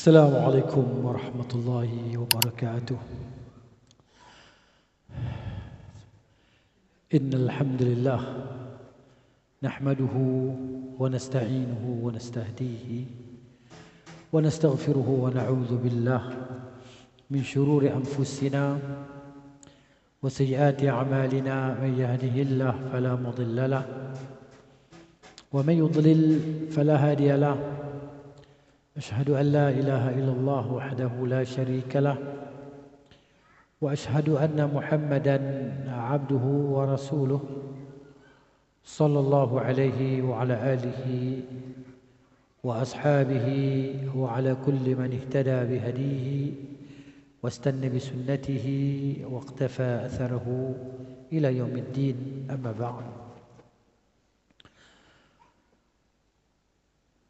السلام عليكم ورحمة الله وبركاته. إن الحمد لله نحمده ونستعينه ونستهديه ونستغفره ونعوذ بالله من شرور أنفسنا وسيئات أعمالنا. من يهده الله فلا مضل له ومن يضلل فلا هادي له. أشهد أن لا إله إلا الله وحده لا شريك له وأشهد أن محمدا عبده ورسوله صلى الله عليه وعلى آله وأصحابه وعلى كل من اهتدى بهديه واستنى بسنته واقتفى أثره إلى يوم الدين. أما بعد،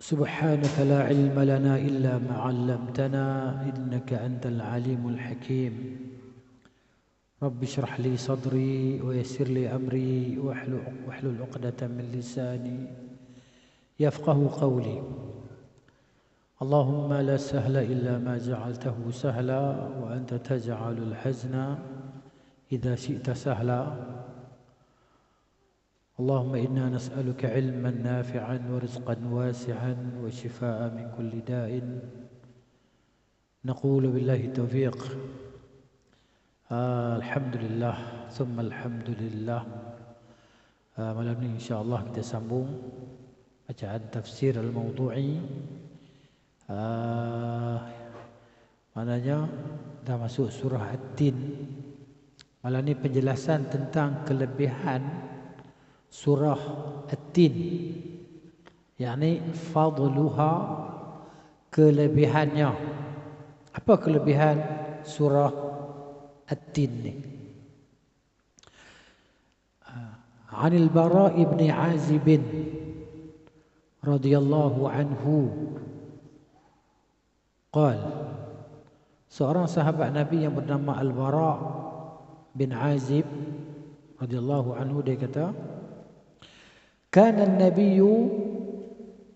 سبحانك لا علم لنا إلا ما علمتنا إنك أنت العليم الحكيم. رب اشرح لي صدري ويسر لي أمري واحلل عقدة من لساني يفقه قولي. اللهم لا سهل إلا ما جعلته سهلا وأنت تجعل الحزن إذا شئت سهلا. اللهم إنا نسألك علما نافعا ورزقا واسعا وشفاء من كل داء. نقول بالله التوفيق. الحمد لله ثم الحمد لله. Malam ini insyaAllah kita sambung bacaan tafsir al-mawdu'i. Maknanya dah masuk surah At-Tin. Malam ini penjelasan tentang kelebihan surah At-Tin, yakni fadluha, kelebihannya. Apa kelebihan surah At-Tin ni? Anil Bara ibn Azib radhiyallahu anhu qal, seorang sahabat Nabi yang bernama Al-Bara bin Azib radhiyallahu anhu, dia kata, كان النبي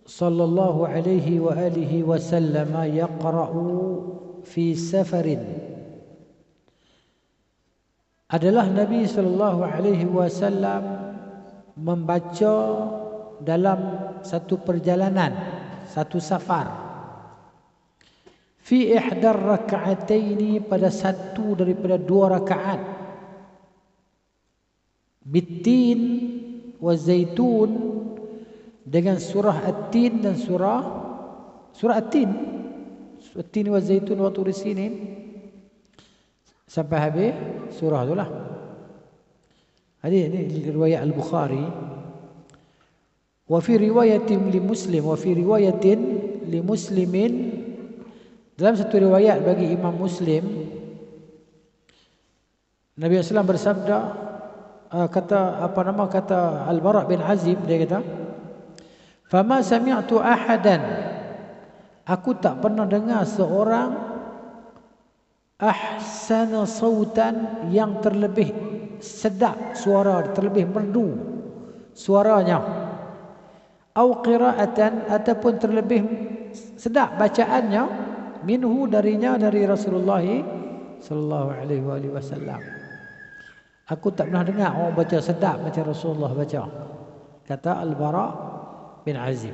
صلى الله عليه وآله وسلم يقرأ في سفر. Adalah Nabi sallallahu alaihi wasallam membaca dalam satu perjalanan, satu safar. Fi ihdar rak'ataini, pada satu daripada dua rakaat. Bitin wa zaitun, dengan surah At-Tin dan surah At-Tin. At-Tin wa zaitun wa turi sinin, sampai habis surah itulah. Ini riwayat Al-Bukhari. Wa fi riwayatin li Muslim, wa fi riwayatin li Muslimin, dalam satu riwayat bagi Imam Muslim, Nabi SAW bersabda, kata Al-Bara bin Azib, dia kata, "Fama sami'tu ahadan," aku tak pernah dengar seorang, "ahsana sautan," yang terlebih sedap suara, terlebih merdu suaranya, "au qira'atan," ataupun terlebih sedap bacaannya, "minhu," darinya, dari Rasulullah sallallahu alaihi wasallam. Aku tak pernah dengar orang baca sedap macam Rasulullah baca, kata Al-Bara bin Azib.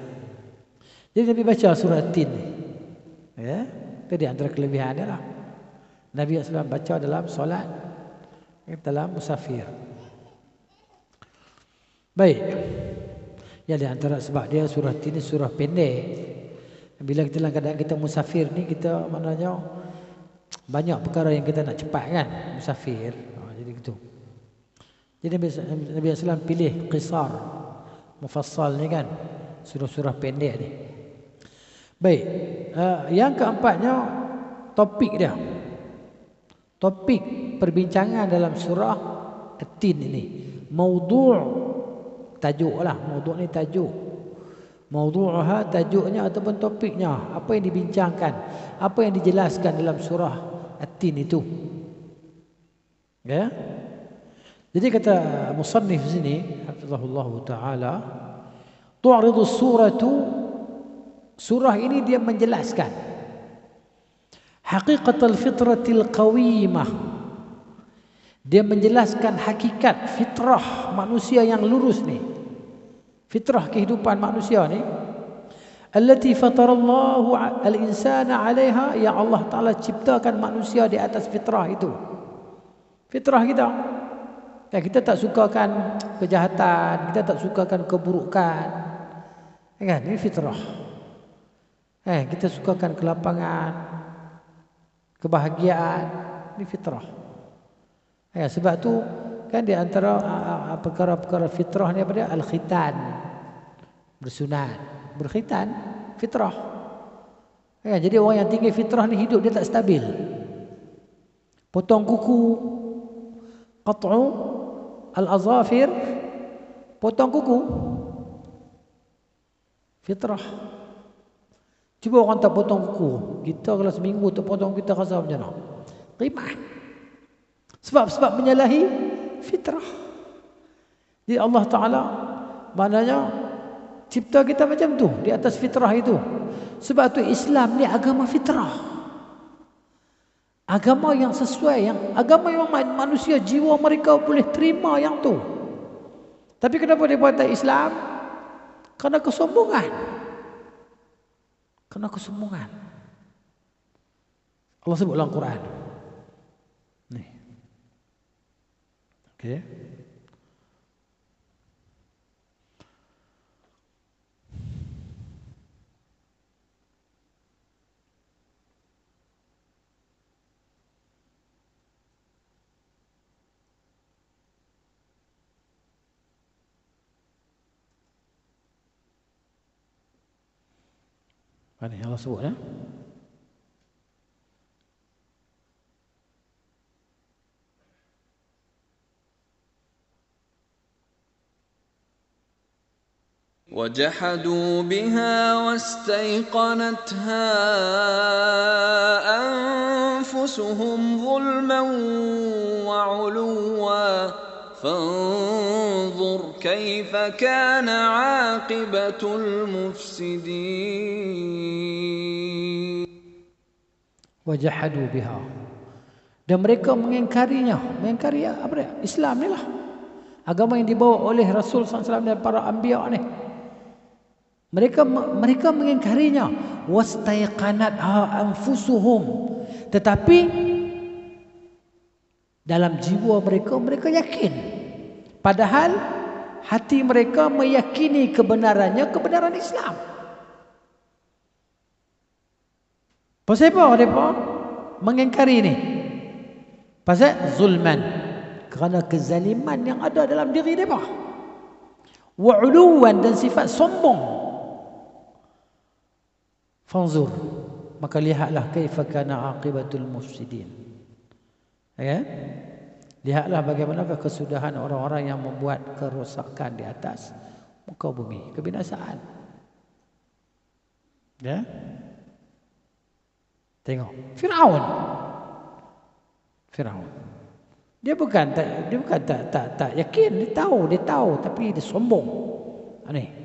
Jadi Nabi baca surah At-Tin ni, ya, itu di antara kelebihannya lah. Nabi SAW baca dalam solat, dalam musafir. Baik, ya, di antara sebab dia surah At-Tin ni surah pendek. Bila kita dalam keadaan kita musafir ni, kita maknanya banyak perkara yang kita nak cepat kan, musafir. Jadi gitu. Jadi Nabi SAW pilih qisar, mufassal ni kan, surah-surah pendek ni. Baik, yang keempatnya, topik dia. Topik perbincangan dalam surah At-Tin ini. Mawdu', tajuk lah. Mawdu' ni tajuk. Mawdu'uha, tajuknya ataupun topiknya. Apa yang dibincangkan, apa yang dijelaskan dalam surah At-Tin itu. Ya. Jadi kata musannif sini, hafizahullah taala, tu'ridu suratu, surah ini dia menjelaskan Haqiqatul fitratil qawimah. Dia menjelaskan hakikat fitrah manusia yang lurus ni. Fitrah kehidupan manusia ni. Allati fatarallahu al-insana 'alaiha, yang Allah Taala ciptakan manusia di atas fitrah itu. Fitrah kita. Ya, kita tak sukakan kejahatan, kita tak sukakan keburukan. Kan? Ini fitrah. Kita sukakan kelapangan, kebahagiaan. Ini fitrah. Sebab tu kan di antara perkara-perkara fitrah ni apa dia? Al-khitan. Bersunat, berkhitan, fitrah. Jadi orang yang tinggi fitrah ni hidup dia tak stabil. Potong kuku, qat'u al-azafir, potong kuku, fitrah. Cuba orang tak potong kuku, kita kalau seminggu tak potong, kita rasa macam mana? Rimah. Sebab menyalahi fitrah. Jadi Allah Ta'ala maknanya cipta kita macam tu, di atas fitrah itu. Sebab tu Islam ni agama fitrah. Agama yang sesuai, agama yang manusia jiwa mereka boleh terima yang tu. Tapi kenapa dia buat Islam? Kerana kesombongan. Kerana kesombongan. Allah sebut dalam Quran. Nih. Okey. Mana Allah sebut ya? وَجَحَدُوا بِهَا وَاسْتَيْقَنَتْهَا أَنفُسُهُمْ ظُلْمًا وَعُلُوًّا فَانظُرْ كَيْفَ كَانَ عَاقِبَةُ الْمُفْسِدِينَ. وَجَحَدُوا بِهَا, dan mereka mengingkarinya. Mengingkari apa dia? Islam ni lah, agama yang dibawa oleh Rasul SAW dan para anbiya ni. Mereka mengingkarinya. Wastaiqanatha anfusuhum, tetapi dalam jiwa mereka yakin. Padahal hati mereka meyakini kebenarannya, kebenaran Islam. Pasal apa mereka mengingkari ini? Pasal zulman, kerana kezaliman yang ada dalam diri mereka. Wa uluwan, dan sifat sombong. Fanzur, maka lihatlah kaifa kana aqibatul mufsidin. Ya? Lihatlah bagaimana kesudahan orang-orang yang membuat kerosakan di atas muka bumi, kebinasaan. Ya? Tengok Firaun. Dia bukan tak yakin, dia tahu tapi dia sombong. Aneh.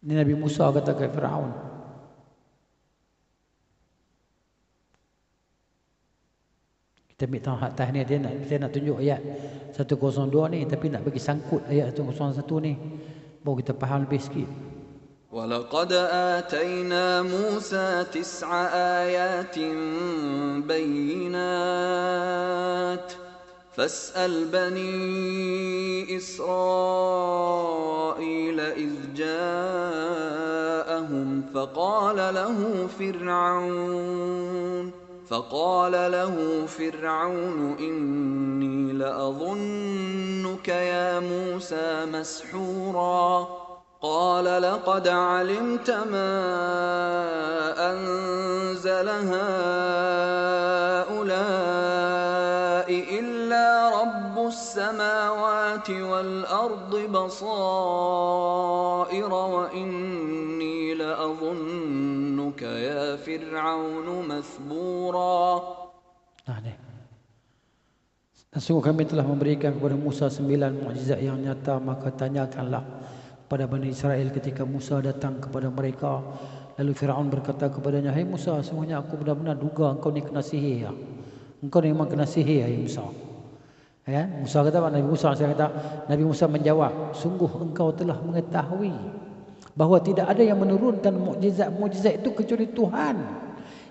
Ini Nabi Musa kata ke Firaun, kita ambil tahu atas ni, saya nak tunjuk ayat 102 ni, tapi nak bagi sangkut ayat 101 ni, baru kita faham lebih sikit. وَلَقَدْ آتَيْنَا مُوسَى 9 آيَاتٍ بَيِّنَاتٍ فَاسْأَلْ بَنِي إِسْرَائِيلَ إِذْ جَاءَهُمْ فقال له فرعون إني لأظنك يا موسى مسحورا قال لقد علمت ما أنزل هؤلاء إلا رب السماوات والأرض بصائر وإني لأظنك يا فرعون مثبورا. Dan sungguh kami telah memberikan kepada Musa 9 mukjizat yang nyata, maka tanyakanlah pada Bani Israel ketika Musa datang kepada mereka. Lalu Firaun berkata kepadanya, "Hai Musa, sungguhnya aku benar-benar duga engkau ni kena sihir. Engkau ni memang kena sihir, hai Musa." Ya, Musa kata apa? Nabi Musa menjawab, "Sungguh engkau telah mengetahui bahawa tidak ada yang menurunkan mukjizat itu kecuali Tuhan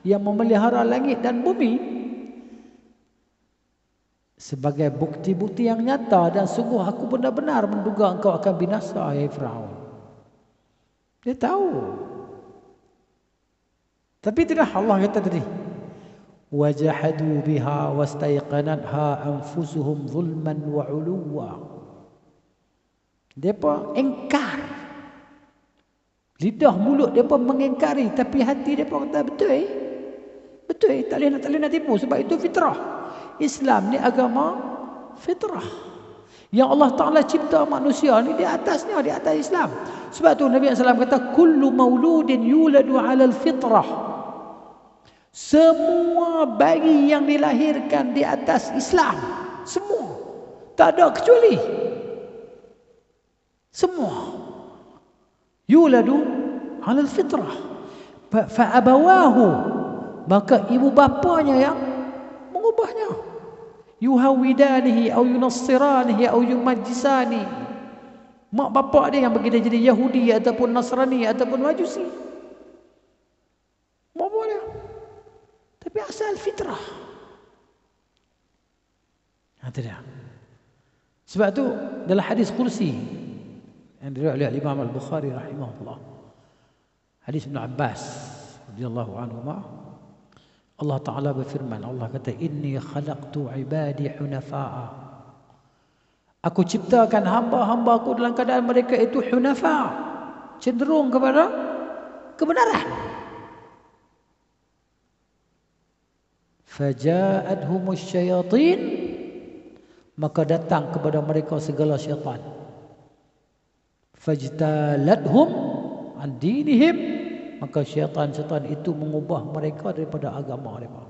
yang memelihara langit dan bumi sebagai bukti-bukti yang nyata, dan sungguh aku benar-benar menduga engkau akan binasa, hai Firaun." Dia tahu. Tapi tidak, Allah kata tadi, wajahadu biha wastaiqanatha anfusuhum zulman wa uluwa. Depa engkar. Lidah mulut depa mengingkari, tapi hati depa kata betul. Betul, tak boleh nak tipu, sebab itu fitrah. Islam ni agama fitrah. Yang Allah Ta'ala cipta manusia ni di atas Islam. Sebab tu Nabi SAW kata, kullu mauludin yuladu ala al-fitrah. Semua bayi yang dilahirkan di atas Islam. Semua. Tak ada kecuali. Semua. Yuladu ala al-fitrah. Fa'abawahu. Maka ibu bapanya yang mengubahnya. Yuhawidanihi au yunassiranihi au yumajjisani. Mak bapak dia yang bagi dia jadi Yahudi ataupun Nasrani ataupun Majusi. Mak bapak dia. Tapi asal fitrah. Itu dia. Sebab tu dalam hadis kursi yang diriwayatkan oleh Imam Al-Bukhari rahimahullah, hadis Ibn Abbas radhiyallahu anhuma, Allah Ta'ala berfirman, Allah kata, inni khalaqtu ibadi hunafa'a. Aku ciptakan hamba-hambaku dalam keadaan mereka itu hunafa, cenderung kepada kebenaran. Faja'adhumus syayatin, maka datang kepada mereka segala syaitan. Fajtaladhum an dinihim, maka syaitan-syaitan itu mengubah mereka daripada agama mereka.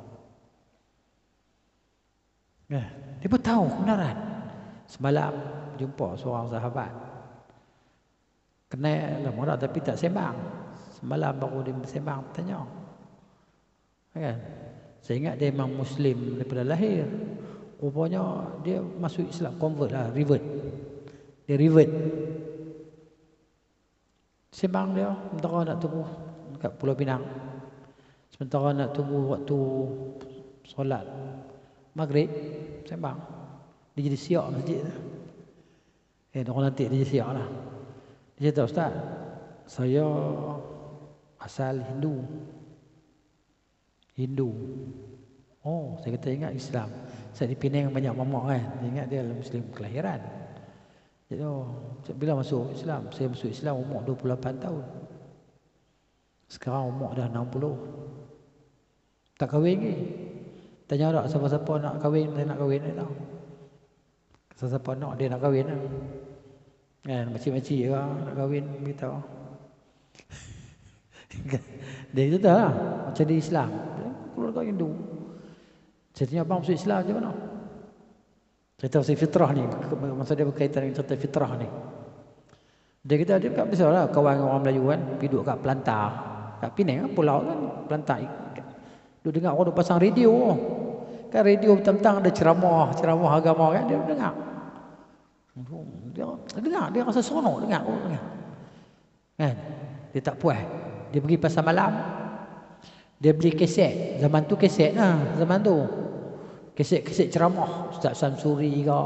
Dia tahu kebenaran. Semalam jumpa seorang sahabat, kenal lama dah tapi tak sembang. Semalam baru dia sembang, tanya, kan? Saya ingat dia memang Muslim daripada lahir. Rupanya dia masuk Islam, convert lah, revert. Dia revert. Sembang dia, sementara nak tunggu dekat Pulau Pinang. Sementara nak tunggu waktu solat maghrib, sembang. Dia jadi siak masjid. Orang nanti dia jadi siak lah. Dia kata, "Ustaz, saya asal Hindu. Oh, saya kata ingat Islam. Saya di Penang banyak mamak kan. Dia ingat dia Muslim kelahiran. Jadi, bila masuk Islam? Saya masuk Islam umur 28 tahun. Sekarang umur dah 60. Tak kahwin lagi. Tanya tak siapa-siapa nak kahwin, saya nak kahwin dia tahu. Siapa nak dia nak kahwin lah. Kan, makcik-makcik ke nak kahwin, beritahu. Dia kata lah, macam di Islam. Keluarga Hindu. Saya tanya, abang masuk Islam macam mana? Cerita pasal fitrah ni, maksud dia berkaitan dengan cerita fitrah ni. Dia kata, dia tak bisa lah kawan orang Melayu kan, pergi duduk kat Pelantar. Kat Penang kan, pulau kan, Pelantar. Duduk dengar orang duduk pasang radio. Kan radio tentang ada ceramah agama kan, dia dengar. Dia rasa seronok dengar. Kan? Dia tak puas. Dia pergi pasar malam. Dia beli keset. Zaman tu keset lah. Zaman tu. Keset ceramah. Ustaz Samsuri ke.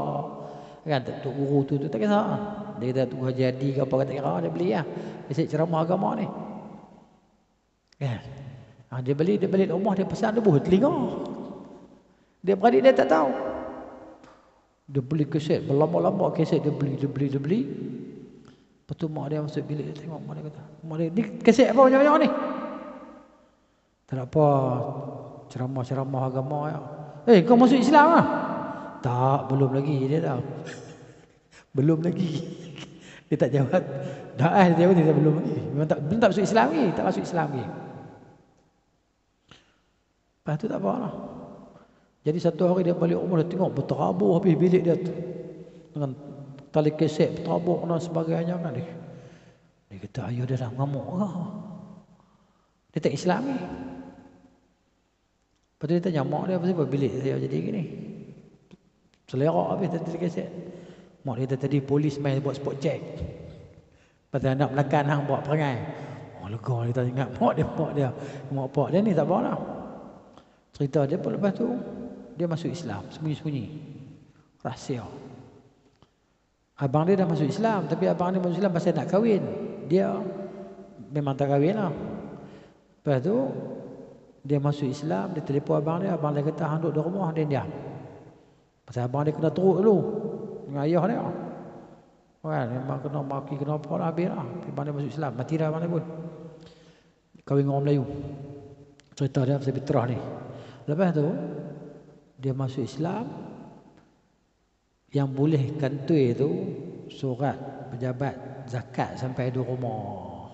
Kan? Tok Guru tu tak kisah. Dia kata tu Haji Adi ke apa kata kira. Dia beli lah. Keset ceramah agama ni. Kan? Dia beli rumah. Dia pasang dia buah telinga. Dia beradik dia tak tahu. Dia beli keset. Berlama-lama keset dia beli. Lepas tu mak dia masuk bilik dia tengok, mak dia kata, mak dia, ni kaset apa banyak-banyak ni? Tak ada apa, ceramah-ceramah agama ya. Kau masuk Islam lah? Tak, belum lagi dia tahu. Belum lagi. Dia tak jawab. Dah dia jawab dia belum lagi. Belum tak masuk Islam lagi, tak masuk Islam lagi. Lepas tu tak apa lah. Jadi satu hari dia balik rumah, dia tengok berterabur habis bilik dia tu. Dengan tali keset berterabur dan sebagainya kan dia. Dia kata ayah dia dah mengamuk ke? Dia tak Islam ni. Lepas tu dia tanya mak dia, apa sebab bilik dia jadi gini? Selerak habis tali keset. Mak dia kata tadi polis main buat spot check. Lepas tu nak menekan hang buat perangai. Oh lega dia tak ingat mak dia. Mak pak dia ni tak apa lah. Cerita dia pun lepas tu dia masuk Islam sembunyi-sembunyi. Rahsia. Abang dia dah masuk Islam, tapi abang dia masuk Islam pasal nak kahwin. Dia memang tak kahwin lah. Lepas tu dia masuk Islam, dia telefon abang dia kata hang duduk di rumah, dia diam. Pasal abang dia kena teruk dulu dengan ayah dia. Kan memang kena maki kena apa lah habis lah. Abang dia masuk Islam, mati dah abang dia pun. Kahwin dengan orang Melayu. Cerita dia pasal fitrah ni. Lepas tu dia masuk Islam, yang boleh kantoi tu surat pejabat zakat sampai di rumah.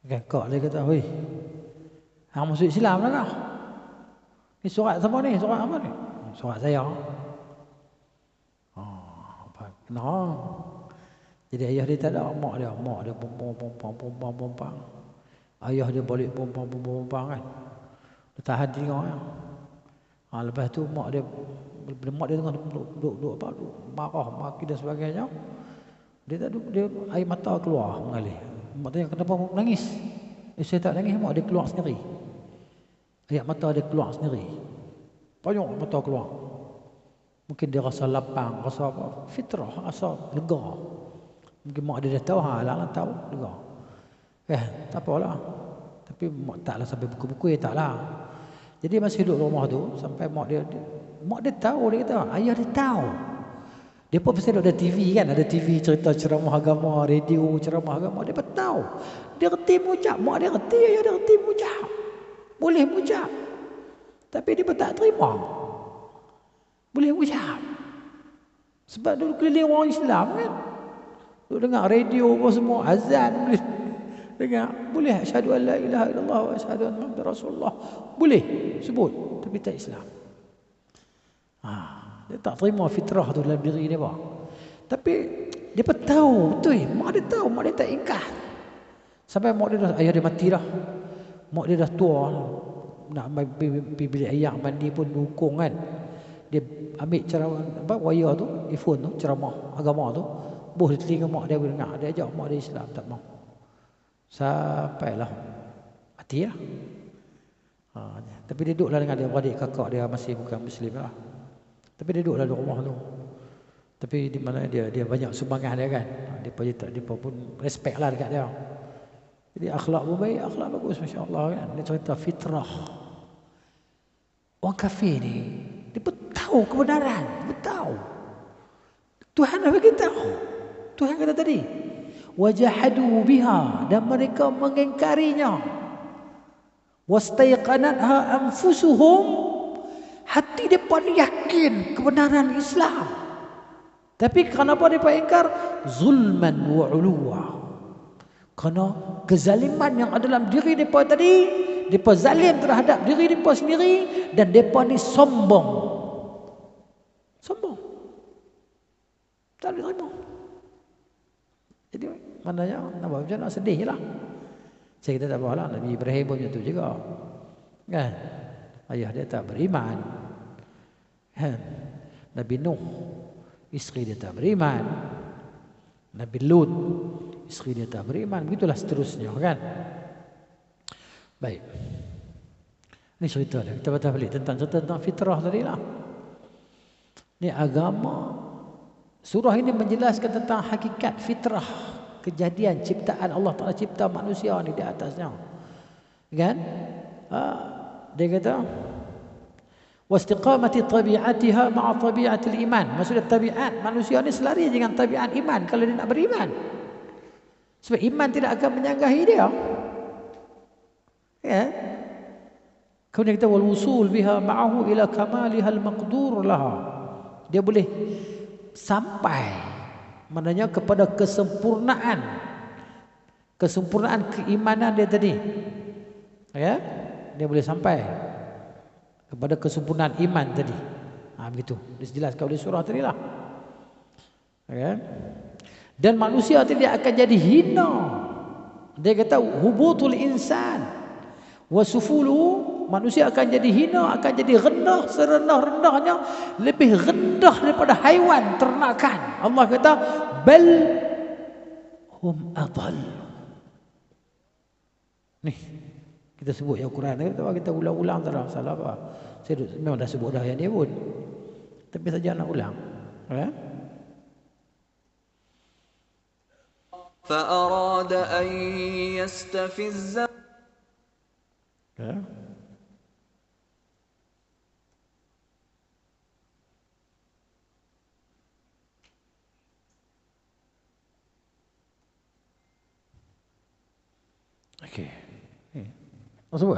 Kakak dia kata, "Hoi, hang masuk Islam dah kah? Ni surat siapa ni? Surat apa ni?" "Surat saya." Kena. Jadi ayah dia tak ada, mak dia pompang. Ayah dia balik pompang kan. Dia tahan tengok ya. Lepas tu mak dia tengah duduk marah, maki dan sebagainya. Dia tak duduk, dia air mata keluar mengalir. Mak tanya kenapa menangis? Saya tak nangis, mak dia keluar sendiri. Air mata dia keluar sendiri. Banyak mata keluar. Mungkin dia rasa lapang, rasa apa? Fitrah, rasa lega. Mungkin mak dia dah tahu, alang tahu, lega. Tak apalah. Tapi mak taklah sampai buku-buku, taklah. Jadi masih duduk rumah tu sampai mak dia tahu, dia kata, ayah dia tahu. Dia pun pasal ada TV kan, ada TV cerita ceramah agama, radio ceramah agama, dia pun tahu. Dia reti mengucap, mak dia reti, ayah dia reti mengucap. Boleh mengucap. Tapi dia pun tak terima. Boleh mengucap. Sebab dulu keliling orang Islam kan. Dulu dengar radio apa semua, azan boleh dengar. Boleh asyhadu an la ilaha illallah wa asyhadu anna muhammadar rasulullah. Boleh sebut, tapi tak Islam. Dia tak terima fitrah tu dalam diri dia pak. Tapi dia pun tahu betul, mak dia tahu, mak dia tak ingkar. Sampai mak dia dah, ayah dia mati dah. Mak dia dah tua, nak pergi bilik ayah mandi pun dukung kan. Dia ambil ceramah wayar tu, earphone tu, ceramah agama tu, buh di telinga mak dia dengar. Dia ajak mak dia Islam, tak mau. Sampailah mati lah. Tapi dia duduklah dengan dia beradik kakak dia masih bukan Muslim lah. Tapi dia duduklah di rumah tu. Tapi di mana dia banyak sumbangan dia kan. Dia pun respect lah dekat dia. Jadi akhlak pun baik, akhlak bagus masya-Allah kan. Dia cerita fitrah. Orang kafir ni dia pun tahu kebenaran, dia tahu. Tuhan dah bagi tahu. Tuhan kata tadi, wajahadu biha, dan mereka mengingkarinya. Wastaiqanatha anfusuhum, hati depa yakin kebenaran Islam. Tapi kenapa depa ingkar? Zulman wa uluwa. Kerana kezaliman yang ada dalam diri depa tadi, depa zalim terhadap diri depa sendiri dan depa ni sombong. Sombong. Tak boleh terima. Jadi maknanya nampak macam nak sedih lah. Saya kata tak apalah, Nabi Ibrahim pun macam tu juga. Kan? Ayah dia tak beriman. Kan? Nabi Nuh, isteri dia tak beriman. Nabi Lut, isteri dia tak beriman. Begitulah seterusnya kan. Baik. Ini cerita dia. Kita baca balik tentang fitrah tadi lah. Ini agama. Surah ini menjelaskan tentang hakikat fitrah, kejadian ciptaan Allah Ta'ala cipta manusia ni di atasnya. Kan? Dia kata, Wastiqamati tabi'atiha ma'a tabi'atil iman. Maksudnya tabiat manusia ni selari dengan tabiat iman kalau dia nak beriman. Sebab iman tidak akan menyanggahi dia. Ya. Kemudian kita wal wusul biha ma'ahu ila kamaliha al-maqdur laha. Dia boleh sampai maknanya kepada kesempurnaan keimanan dia tadi. Ya. Dia boleh sampai kepada kesempurnaan iman tadi. Begitu. Dijelaskan oleh surah tadi lah. Ya. Dan manusia tadi akan jadi hina. Dia kata hubutul insan wa sufulu, manusia akan jadi hina, akan jadi rendah, serendah-rendahnya, lebih rendah daripada haiwan ternakan. Allah kata bal hum adall. Nih kita sebut yang Quran kita ulang-ulang tak ada salah apa. Saya memang dah sebut dah yang dia pun. Tapi saja nak ulang. Ya. فأراد أن يستفز. Ya. Okey. Sebut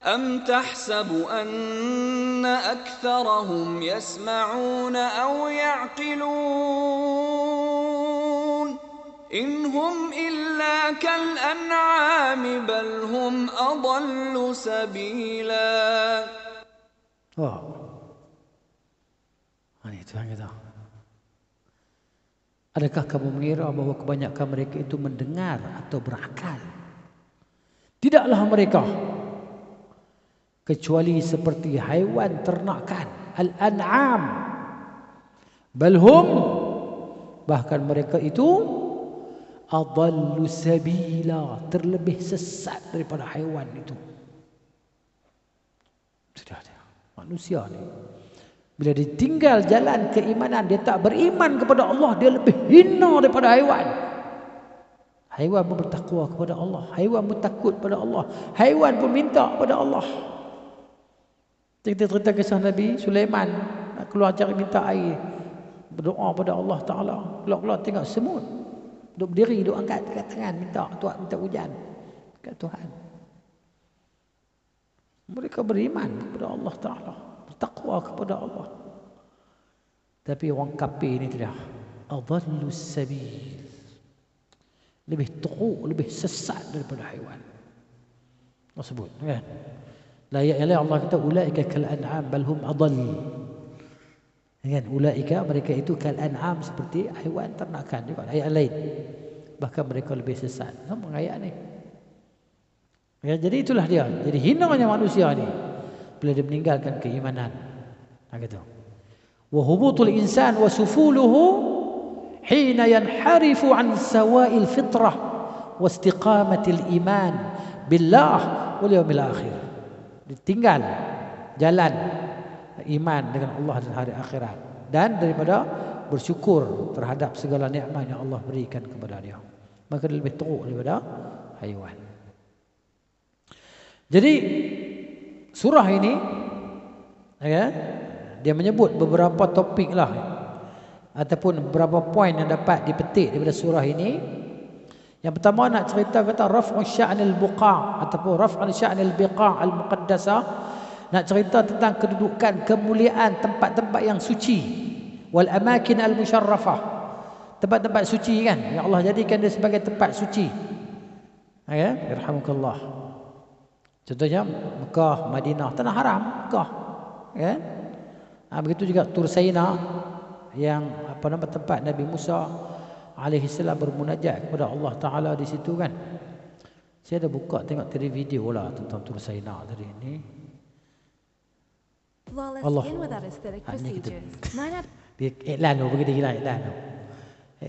أم تحسب أن أكثرهم يسمعون أو يعقلون إن هم إلا كالأنعام بل هم أضل سبيلا. Ini Tuhan kata. Adakah kamu mengira bahawa kebanyakan mereka itu mendengar atau berakal? Tidaklah mereka kecuali seperti haiwan ternakan, al-an'am. Balhum, bahkan mereka itu adallu sabila, terlebih sesat daripada haiwan itu. Sudah ada manusia ni, bila ditinggal jalan keimanan, dia tak beriman kepada Allah, dia lebih hina daripada haiwan. Haiwan pun bertakwa kepada Allah, haiwan pun takut pada Allah, haiwan pun minta kepada Allah. Kita cerita kisah Nabi Sulaiman nak keluar cari minta air, berdoa pada Allah Ta'ala, keluar-keluar tengok semut duduk berdiri, duduk angkat tangan minta Tuhan, minta hujan kat Tuhan. Mereka beriman kepada Allah Ta'ala, bertakwa kepada Allah. Tapi orang kafir ni tidak, adallus sabil, lebih teruk, lebih sesat daripada haiwan. Allah sebut kan, la ya'la, Allah kata ulaika kal an'am bal hum adall. Kan, ulaika mereka itu kal an'am, seperti haiwan ternakan juga. Ayat lain bahkan mereka lebih sesat. Sama ayat ni. Ya, jadi itulah dia. Jadi hinanya manusia ni bila dia meninggalkan keimanan. Gitu. Wa hubutul insan wa sufuluhu hina yanharifu an sawa'il fitrah wa istiqamatil iman billah wal yawmil akhir. Ditinggal jalan iman dengan Allah dan hari akhirat, dan daripada bersyukur terhadap segala nikmat yang Allah berikan kepada dia, maka dia lebih teruk daripada haiwan. Jadi surah ini ya, dia menyebut beberapa topik lah, ataupun beberapa poin yang dapat dipetik daripada surah ini. Yang pertama nak cerita kata raf'u sya'nil buqa' ataupun raf'u sya'nil biqa' al-muqaddasah, nak cerita tentang kedudukan, kemuliaan tempat-tempat yang suci, wal amakin al-musyarrafah, tempat-tempat suci kan, yang Allah jadikan dia sebagai tempat suci. Ya, yarhamukallah. Contohnya Mekah, Madinah, tanah haram Mekah, ya. Begitu juga Tur Saina, yang apa nama tempat Nabi Musa alaihi salam bermunajat kepada Allah Taala di situ kan. Saya dah buka tengok tadi video lah tentang Tur Saina tadi ni. Allah. Ini kita dia iklan tu, bagi dia hilang iklan tu.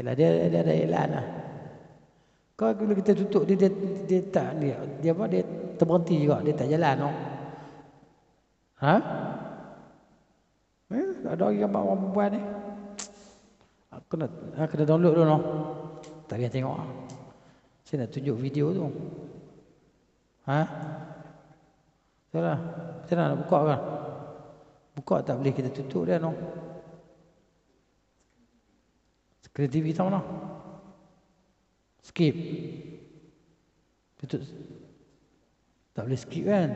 Dia ada iklan lah. Kau bila kita tutup dia tak dia apa, dia terberhenti juga, dia tak jalan tu. Tak ada lagi gambar orang perempuan ni. Kena download dulu no. Tak payah tengok. Saya nak tunjuk video tu. Salah. Macam mana nak buka kan? Buka tak boleh, kita tutup dia no. Screen TV tahu no. Skip. Tutup. Tak boleh skip kan?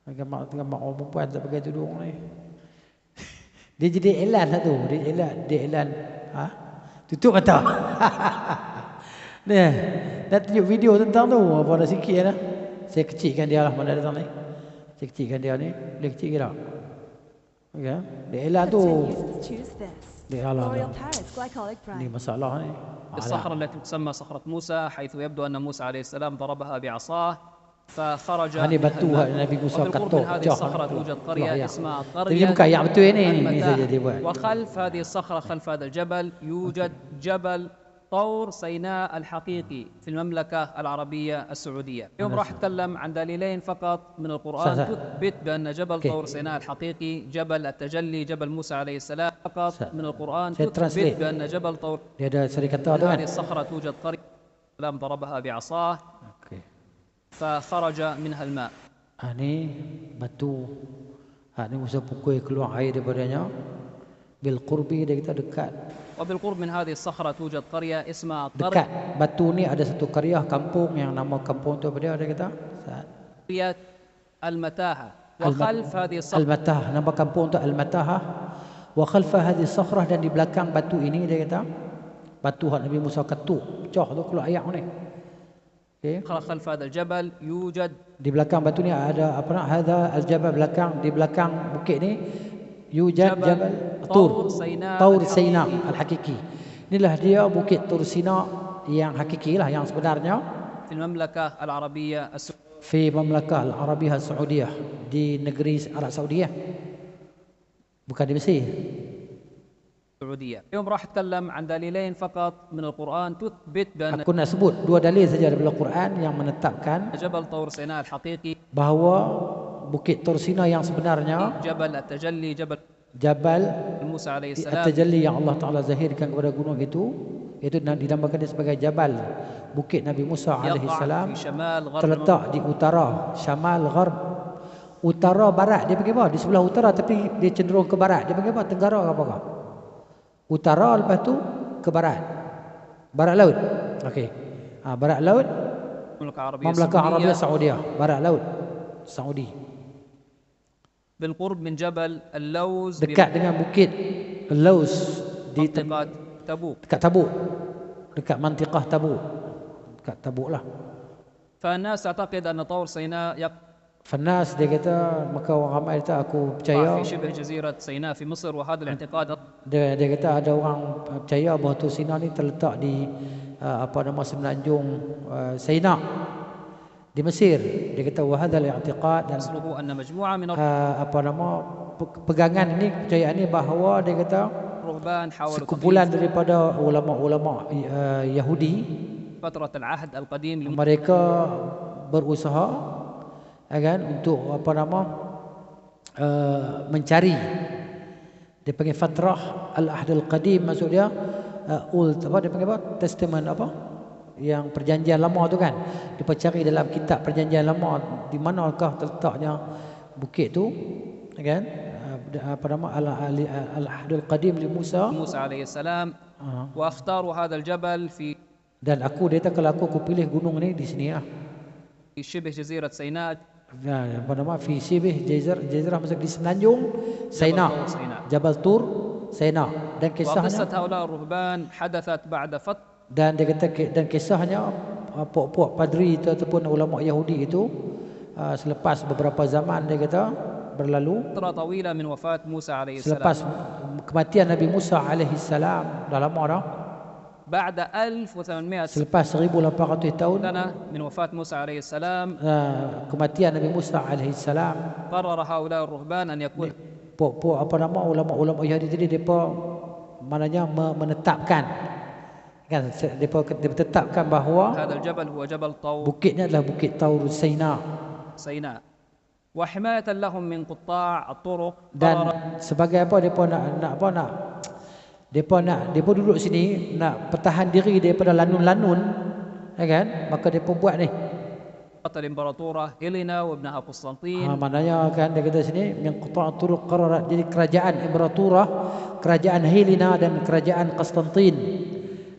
Gambar orang perempuan tak pakai tudung ni. Dia jadi iklan lah tu. Dia iklan. Tutup mata. Ni, nak tunjuk video tentang tu. Apa dah sikit lah. Saya kecilkan dia lah. Mana datang ni. Saya kecilkan dia ni. Boleh kecil ke tak? Okay. Dia iklan tu. Dia ala. Ni masalah ni. الصخرة التي تسمى صخرة موسى حيث يبدو أن موسى عليه السلام ضربها بعصاه فخرج Ini batu Nabi Musa وبالقرب katuk. من هذه الصخرة توجد قرية اسمها Tapi dia bukan yang betul ini saja dia buat. وخلف هذه الصخرة خلف هذا الجبل يوجد جبل طور سيناء الحقيقي في المملكة العربية السعودية. اليوم راح أتكلم عن دليلين فقط من القرآن تثبت بأن جبل طور سيناء الحقيقي جبل التجلي جبل موسى عليه السلام فقط من القرآن تثبت بأن جبل طور هذه الصخرة توجد قرية السلام ضربها بعصاه فخرج منها الماء. Ini batu. Ini Musa pukul keluar air daripadanya. Bil qurbi dia kita dekat. وبالقرب من هذه الصخرة توجد قرية اسمها dekat batu ni ada satu qaryah kampung yang nama kampung tu apa dia ada kata? قرية المتاهة وخلف هذه الصخرة المتاهة nama kampung tu Al-Mataha wa khalfa hadhihi sakhrah dan di belakang batu ini dia kata batu Nabi Musa ketuk pecah tu keluar air ni. Okey. خلف هذا الجبل يوجد Di belakang batu ni ada apa nak hadha al-jabal belakang di belakang bukit ni yujad Jabal Tur Sina al-Hakiki. Inilah dia bukit Tur Sina yang hakiki lah yang sebenarnya في المملكة العربية في Mamlakah Al-Arabiyah Al-Saudiyah di negeri Arab Saudi ya. Bukan di Mesir. السعودية. اليوم راح أتكلم عن دليلين فقط من القرآن تثبت بأن Aku nak sebut dua dalil saja daripada Al-Quran yang menetapkan جبل طور سيناء الحقيقي bahawa bukit Tur Sina yang sebenarnya جبل التجلي جبل Jabal موسى عليه السلام At-Tajalli yang Allah Ta'ala zahirkan kepada gunung itu dinamakan dia sebagai Jabal Bukit Nabi Musa alaihi salam terletak di utara Syamal Gharb utara barat dia panggil apa? Di sebelah utara tapi dia cenderung ke barat dia panggil apa? Tenggara ke apa? Utara lepas tu ke barat laut okey. Barat laut Mamlakah Arabia Saudiyah barat laut Saudi بالقرب من جبل اللوز dekat dengan bukit Laus di منطقة تبوك dekat Tabuk dekat mantiqah Tabuk dekat Tabuk lah. فالناس تعتقد أن طور سيناء Fanas dia kata maka orang ramai kata aku percaya في شبه جزيرة سيناء في مصر وهذا الاعتقاد dia kata ada orang percaya bahawa Tur Sina ni terletak di apa nama semenanjung Sina di Mesir. Dia kata wahadzal i'tiqad dan أصله أن مجموعة من apa nama pegangan ini kepercayaan ini bahawa dia kata الرهبان حاولوا sekumpulan daripada ulama-ulama Yahudi فترة العهد القديم mereka berusaha kan untuk apa nama mencari dia panggil fatrah al-ahd al-qadim maksud dia old apa dia panggil apa testament apa yang perjanjian lama tu kan dia cari dalam kitab perjanjian lama di manakah terletaknya bukit tu kan apa nama al-ahd al-qadim li Musa alaihi salam wa akhtaru hadha al-jabal fi dan aku dia kata kalau aku pilih gunung ni di sini lah في شبه جزيرة سيناء apa nama fi shibih jazirah maksud di semenanjung Sina Jabal Tur Sina dan kisahnya وقصة هؤلاء الرهبان حدثت بعد فترة dan dia kata dan kisahnya puak-puak padri itu ataupun ulama Yahudi itu selepas beberapa zaman dia kata berlalu فترة طويلة من وفاة موسى عليه selepas السلام kematian Nabi Musa alaihi salam dah lama dah بعد 1800 selepas 1800 tahun سنة من وفاة موسى عليه السلام kematian Nabi Musa alaihi salam قرر هؤلاء الرهبان أن يكون puak-puak apa nama ulama-ulama Yahudi tadi depa maknanya menetapkan kan depa ditetapkan bahawa هذا الجبل هو جبل طور bukitnya adalah bukit Taur Sina سيناء وحماية لهم من قطاع الطرق dan sebagai apa depa nak Depa duduk sini nak pertahan diri daripada lanun-lanun, ya kan? Maka depa buat ni. الإمبراطورة هيلينا وابنها قسطنطين. Maknanya kan dia kata sini min qata' turuq qararat, jadi kerajaan imperatura, kerajaan Helena dan kerajaan Konstantin.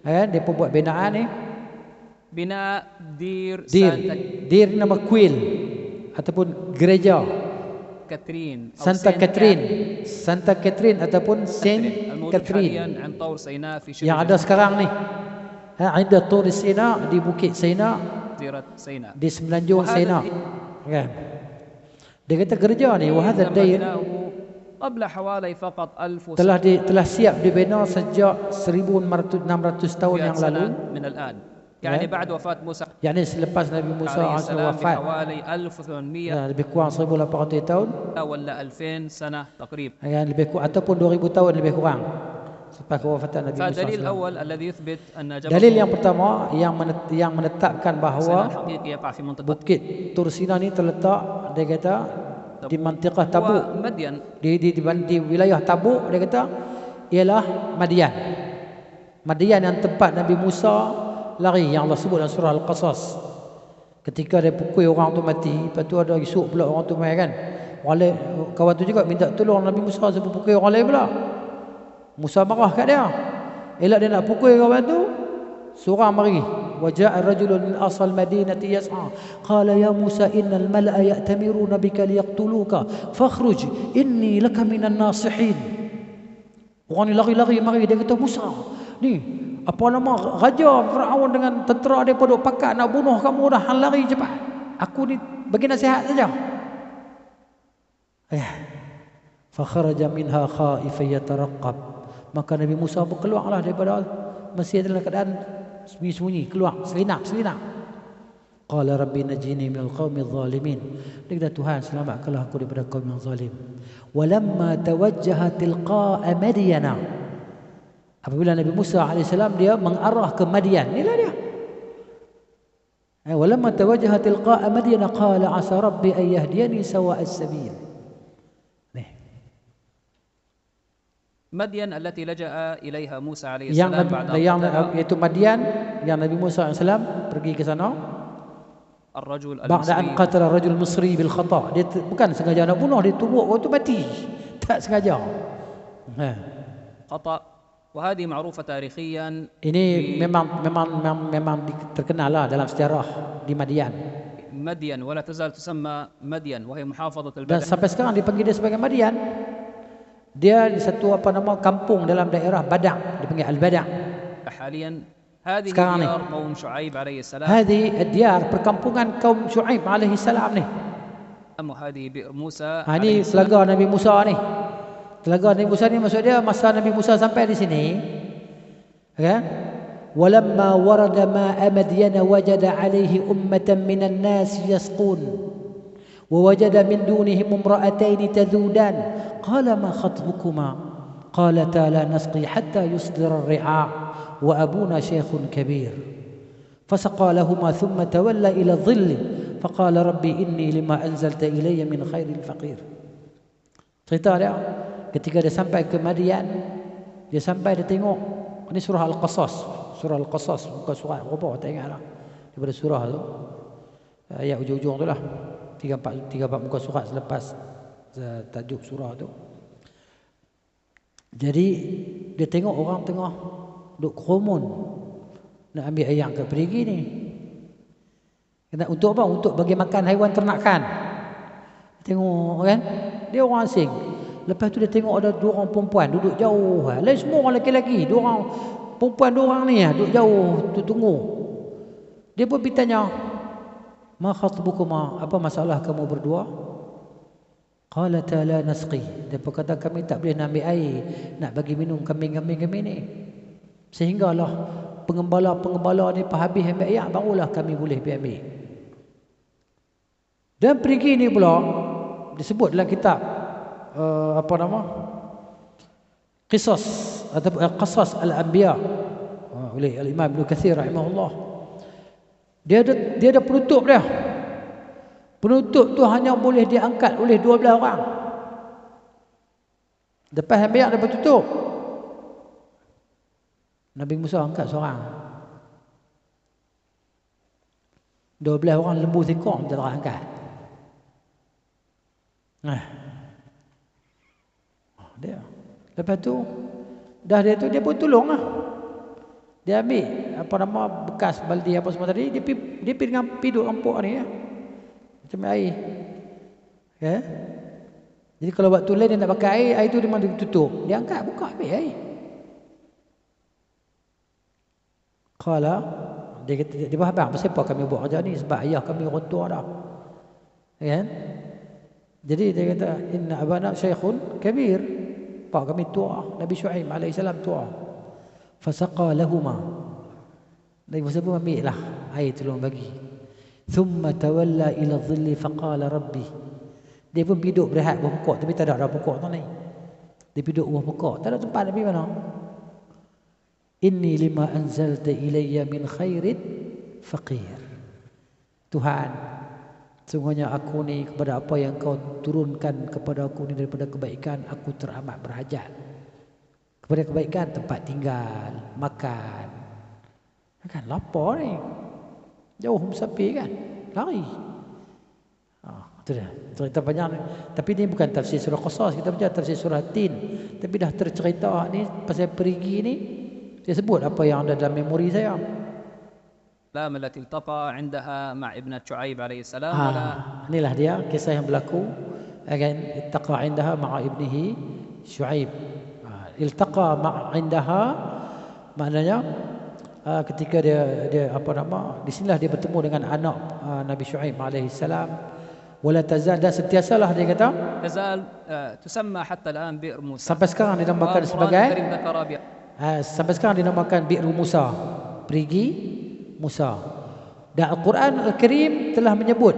Ya kan? Depa buat binaan ni. بناء دير Dir nama kuil ataupun gereja كاترين أو Santa سانت Catherine, Santa Catherine ataupun Saint الموجود Catherine حاليا عند طور سيناء في yang شبه ada sekarang ni. Ada Tur Sina di Bukit Sina جزيرة سيناء. di semenanjung Sina. Kan? Dia kata gereja ni wahada dair بناه قبل حوالي فقط 1000 telah siap dibina sejak 1600 tahun yang lalu. سنة من الآن. يعني بعد وفاة موسى yakni selepas Nabi Musa عليه AS السلام wafat, بحوالي 1800 lebih kurang 1800 tahun, ولا 2000 سنة تقريبا. lebih kurang ataupun 2000 tahun lebih kurang selepas kewafatan Nabi Musa. فالدليل الأول الذي يثبت أن جبل Dalil yang pertama yang menetapkan سيناء bahawa الحقيقي يقع في منطقة Bukit Tur Sina ni terletak, dia kata, di mantiqah Tabuk, ومدين. di wilayah Tabuk. Dia kata ialah Madian. Madian yang tempat Nabi Musa lari, yang Allah sebut dalam surah Al-Qasas. Ketika dia pukul orang tu mati, lepas tu ada esok pula orang tu mai kan. Kawan tu juga minta tolong Nabi Musa sebab pukul orang lain pula. Musa marah kat dia. Elak dia nak pukul kawan tu, seorang mari. Waja'a rajulun min asal madinati yas'a. Qala ya Musa innal mala'a ya'tamiruna bika liyaqtuluka fakhruj inni laka minan nasihin. Orang ni lari-lari mari, dia kata, Musa, ni apa nama raja Firaun dengan tentera dia duk pakat nak bunuh kamu dah, hang lari cepat. Aku ni bagi nasihat saja. Fa kharaja minha khaifan yataraqqab. Maka Nabi Musa berkeluarlah daripada masjid dalam keadaan sembunyi-sembunyi, keluar selinap. Qala rabbi najini minal qaumidh zalimin. Dia kata, Tuhan selamatkanlah aku daripada kaum yang zalim. Walamma tawajjaha tilqa'a Madyana. Apabila Nabi Musa AS dia mengarah ke Madian, inilah dia. Walamma tawajjaha tilqa'a Madyana qala asa rabbi an yahdiyani sawa'as sabil. مدين التي لجأ إليها موسى عليه السلام بعد yaitu Madian yang Nabi Musa AS pergi ke sana. الرجل Ba'da an qatala rajul Misri bil khata'. Dia bukan sengaja nak bunuh, dia tumbuk waktu mati. Tak sengaja. خطأ. وهذه معروفة تاريخيا. Ini memang terkenal lah dalam sejarah di Madian. مدين ولا تزال تسمى مدين وهي محافظة Dan البلد. sampai sekarang dipanggil dia sebagai Madian. Dia di satu kampung dalam daerah Badang, dipanggil Al-Badang. حاليا هذه sekarang ni. ديار قوم شعيب عليه السلام. Hadi ad-diyar, perkampungan kaum Syuaib alaihi salam ni. وهذه بئر موسى. Ini telaga Nabi Musa ni. Telaga Nabi Musa ni maksud dia masa Nabi Musa sampai di sini, kan? Walamma warada ma'a Madyana wajada alaihi ummatan minan nas yasqun. ووجد من دونهم امرأتين تذودان قال ما خطبكما قالتا لا نسقي حتى يصدر الرعاء وأبونا شيخ كبير فسقى لهما ثم تولى إلى الظل فقال ربي إني لما أنزلت إلي من خير فقير. Cerita dia ketika dia sampai ke Madian, dia tengok, ini surah Al-Qasas, bukan surah apa, tak ingatlah daripada surah tu, ayat ujung-ujung tu lah, 3-4 muka surat selepas tajuk surah tu. Jadi dia tengok orang tengah duk kerumun nak ambil ayam ke perigi ni. Untuk apa? Untuk bagi makan haiwan ternakan. Tengok kan, dia orang asing. Lepas tu dia tengok ada 2 orang perempuan duduk jauh. Lain semua orang lelaki-lelaki, 2 orang perempuan, 2 orang ni duduk jauh tu tunggu. Dia pun pergi tanya, ma khatbukuma, apa masalah kamu berdua? Qalata la nasqi. Dia berkata, kami tak boleh nak ambil air nak bagi minum kambing-kambing kami ni. Sehinggalah pengembala ni habis ambil air, barulah kami boleh pergi ambil. Dan perigi ni pula disebut dalam kitab Qisas atau Qasas Al-Anbiya oleh Al-Imam Ibn Katsir rahimahullah. Dia ada penutup dia. Penutup tu hanya boleh diangkat oleh 12 orang. Lepas ambil dia bertutup. Nabi Musa angkat seorang. 12 orang lembu singkong dia tak angkat. Dia. Lepas tu dah dia pun tolong lah. Dia ambil apa nama bekas baldi apa semua tadi, dia pergi dengan piduk rampok ni ya. Macam air. Ya. Jadi kalau waktu lain dia nak pakai air tu dia memang ditutup. Dia angkat buka ambil air. Qala dia kata dia faham pasal apa kami buat kerja ni sebab ayah kami orang tua dah. Ya. Jadi dia kata inna abana syekhun kabir. Pak kami tua, Nabi Syuaib alaihi salam tua. Fasaqa lahumā. Nabi Musa pun ambil lah air tolong bagi. Thumma tawalla ila dhilli faqala rabbi. Dia pun duduk berehat bawah pokok tapi tak ada pokok tu ni. Dia duduk bawah pokok, tak ada tempat Nabi mana. Inni lima anzalta ilayya min khairin faqir. Tuhan, sungguhnya aku ni kepada apa yang kau turunkan kepada aku ni daripada kebaikan, aku teramat berhajat. Kepada kebaikan tempat tinggal, makan. Kan lapar ni. Jauh musafir kan. Lari. Itu dia. Cerita panjang ni. Tapi ni bukan tafsir surah Qasas, kita baca tafsir surah Tin. Tapi dah tercerita ni pasal perigi ni. Saya sebut apa yang ada dalam memori saya. الأحلام التي التقى عندها مع ابنة شعيب عليه السلام. Inilah dia kisah yang berlaku kan iltaqa indaha ma'a ibnihi Syuaib. Iltaqa ma'a indaha maknanya ketika dia apa nama di sinilah dia bertemu dengan anak Nabi Syuaib alaihi salam. Wala tazal dan sentiasalah dia kata تزال تسمى حتى الآن بئر موسى. Sampai sekarang dinamakan sebagai sampai sekarang dinamakan Bi'r Musa. Perigi Musa. Dan Al-Quran Al-Karim telah menyebut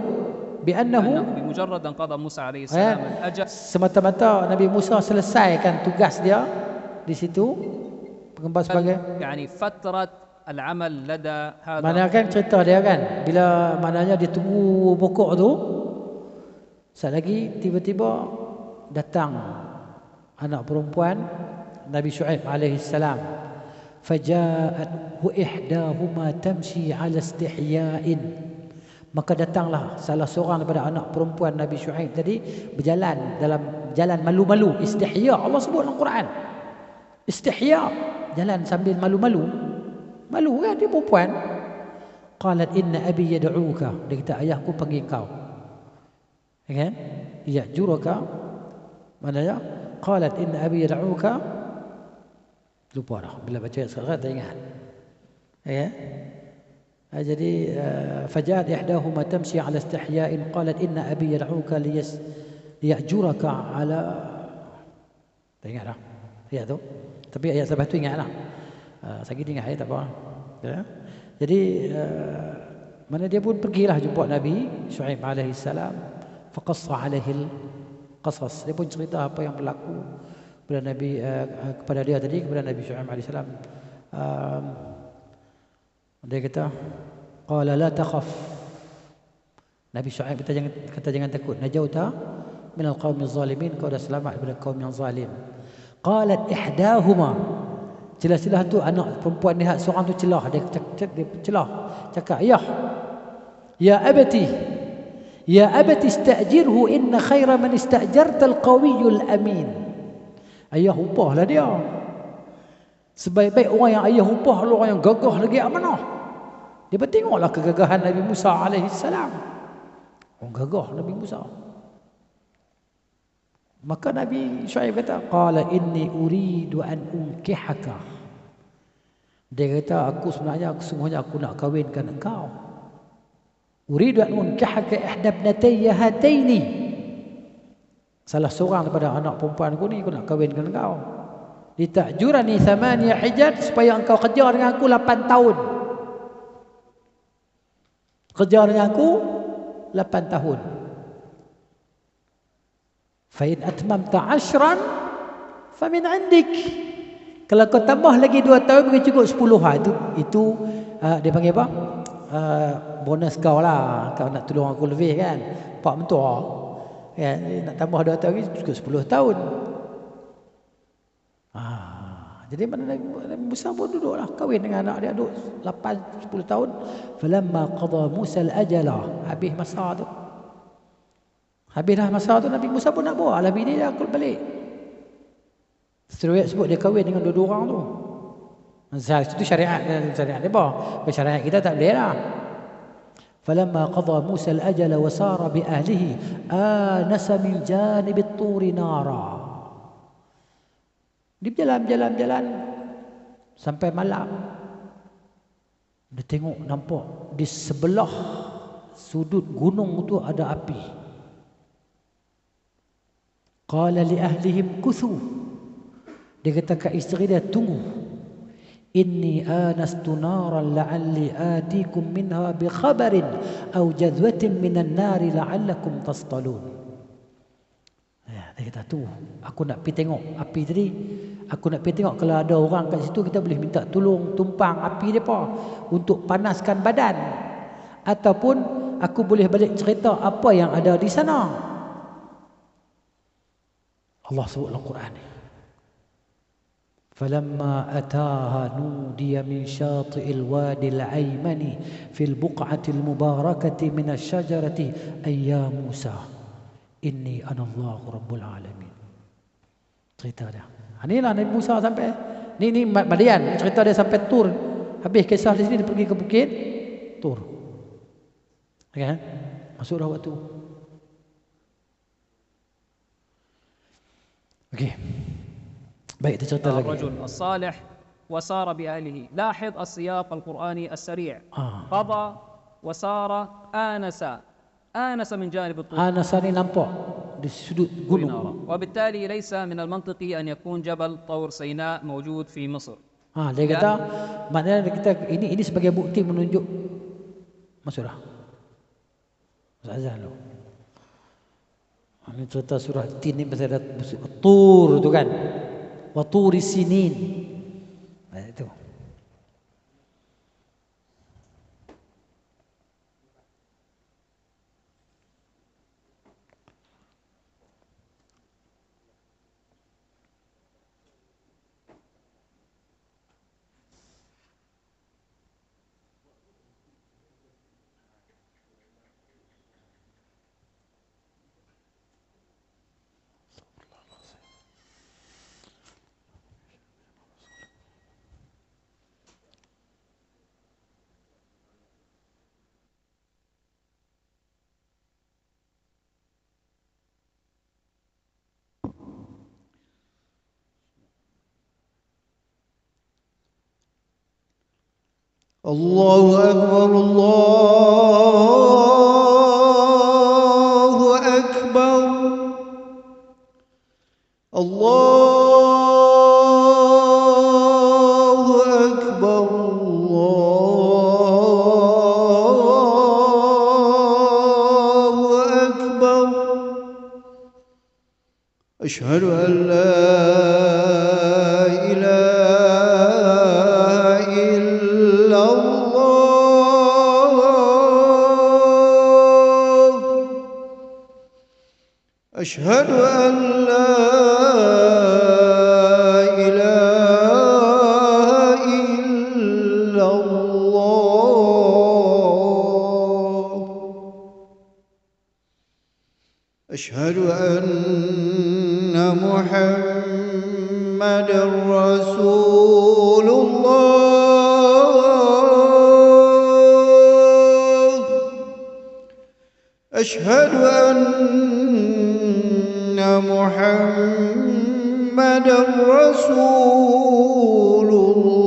bi'annahu بمجرد أن قضى موسى عليه السلام الأجل semata-mata Nabi Musa selesaikan tugas dia di situ pengemban sebagai يعني فترة العمل لدى هذا. mana kan cerita dia kan bila maknanya dia tunggu pokok tu saat lagi tiba-tiba datang anak perempuan Nabi Syuaib alaihi salam. Faja'athu ihdahuma tamshi 'ala istihya'in. Maka datanglah salah seorang daripada anak perempuan Nabi Syuaib tadi berjalan dalam jalan malu-malu, istihya. Allah sebut dalam Quran. Istihya, jalan sambil malu-malu. Malu kan dia perempuan. Qalat inna abi yad'uka. Dia kata ayahku panggil kau. Kan? Ya juraka. Maknanya qalat inna abi yad'uka. Lupa dah bila baca sekarang tak ingat. Ya. Jadi fajat ihdahuma tamshi ala istihya'in qalat inna abi yad'uka liyajuraka ala tak ingat dah. Ya tu. Tapi ayat lepas tu ingatlah. Sakit ingat tak apa. Ya. Jadi mana dia pun pergilah jumpa Nabi Syuaib alaihi salam faqassa alaihi qasas. Dia pun cerita apa yang berlaku kepada Nabi kepada dia tadi kepada Nabi Syuaib alaihi salam. Dia kata qala la takhaf. Nabi Syuaib kata jangan takut. Najauta minal qaumil zalimin, kau dah selamat daripada kaum yang zalim. Qalat ihdahuma. Jelas-jelas tu anak perempuan ni seorang tu celah dia celah cakap ya abati istajirhu inna khaira man istajarta alqawiyul amin. Ayah upahlah dia. Sebaik-baik orang yang ayah upah adalah orang yang gagah lagi amanah. Dia bertengoklah kegagahan Nabi Musa alaihi salam. Orang gagah Nabi Musa. Maka Nabi Syuaib kata, qala inni uridu an unkihaka. Dia kata sungguhnya aku nak kahwinkan engkau. Uridu an unkihaka ihda ibnatayya hataini. Salah seorang daripada anak perempuan aku ni aku nak kahwinkan engkau. Litajurani 8 hijaj supaya engkau kerja dengan aku 8 tahun. Kerja dengan aku 8 tahun. Fa in atmamta 10 fa min 'indik. Kalau kau tambah lagi 2 tahun mungkin cukup 10. Itu dia panggil apa? Bonus kau lah. Kau nak tolong aku lebih kan. Pak mentua. Ya, nak tambah 2 tahun cukup 10 tahun. Jadi mana Nabi Musa pun duduklah kahwin dengan anak dia, duduk 8-10 tahun. Falamma qada Musa al-ajala, habis masa tu. Habislah masa tu Nabi Musa pun nak bawa lah bini dia akul balik. Riwayat sebut dia kahwin dengan dua-dua orang tu. Itu syariat dia bah. Syariat kita tak boleh lah. Falamma qada Musa al-ajala wa sara bi ahlihi anasa min janib at-tur nara. Dia berjalan sampai malam. Dia tengok nampak di sebelah sudut gunung tu ada api. Qala li ahlihim kuthu. Dia kata ke isteri dia, tunggu. Inni anastu naran la'alli atikum minha bi khabarin aw jadwatin minan nari la'allakum tastalun. Dia kata, tu aku nak pergi tengok api tadi. Aku nak pergi tengok kalau ada orang kat situ, kita boleh minta tolong tumpang api depa untuk panaskan badan, ataupun aku boleh balik cerita apa yang ada di sana. Allah sebut dalam Quran ni, falamma ataha nudiya min syati'il wadil aymani fil buq'atil mubarakati minasy syajarati ayya Musa inni anallahu rabbul alamin. Cerita dia. Inilah Nabi Musa sampai ni Madian, cerita dia sampai Tur. Habis kisah di sini dia pergi ke bukit Tur. Kan? Masuk dah waktu. Okey. Baik, kita cerita lagi. الرجل الصالح وسار بأهله. لاحظ السياق القرآني السريع. قضى وسار آنس من جانب الطور. آنس ni nampak di sudut gunung. وبالتالي ليس من المنطقي أن يكون جبل طور سيناء موجود في مصر. Dia kata maknanya kita ini sebagai bukti menunjuk masuklah. Azan lu. Ini cerita surah Tin ni pasal Tur tu kan. Wa turi sinin. Itu. الله أكبر الله أكبر الله أكبر الله أكبر أشهد أن لا أشهد أن لا إله إلا الله أشهد أن محمدًا رسول الله أشهد أن محمدًا رسول الله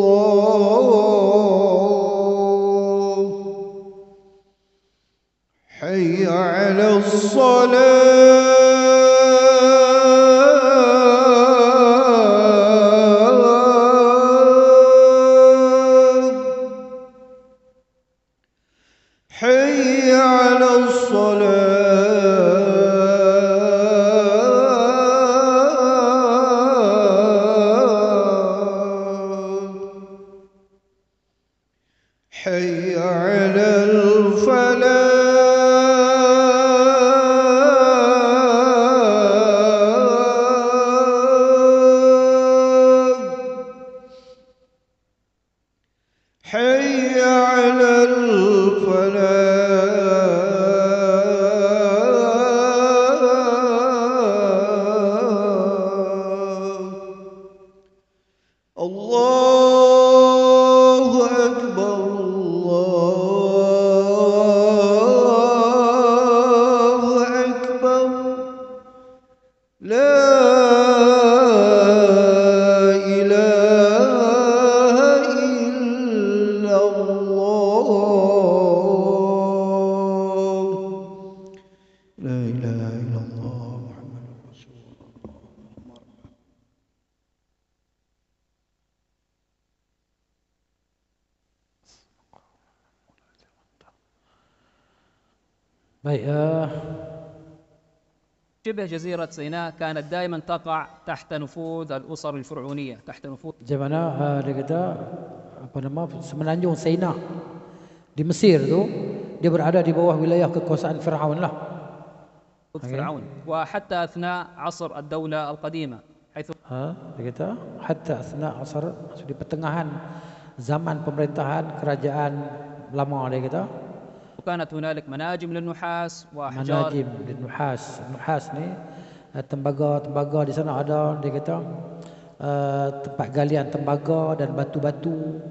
حي على الصلاة حي على الصلاة الله أكبر الله أكبر لا إله إلا الله لا إله إلا الله محمد رسول الله. Baik, شبه جزيرة سيناء كانت دائما تقع تحت نفوذ الأسر الفرعونية، تحت نفوذ macam mana dia kata apa nama semenanjung Saina di Mesir tu dia berada di bawah wilayah kekuasaan Firaun lah. فرعون، وحتى أثناء عصر الدولة القديمة حيث Dia kata hatta asna asar di pertengahan zaman pemerintahan kerajaan lama dia kata كانت هنالك مناجم للنحاس وأحجار manajim dan nuhas ni tembaga di sana ada dia kata tempat galian tembaga dan batu-batu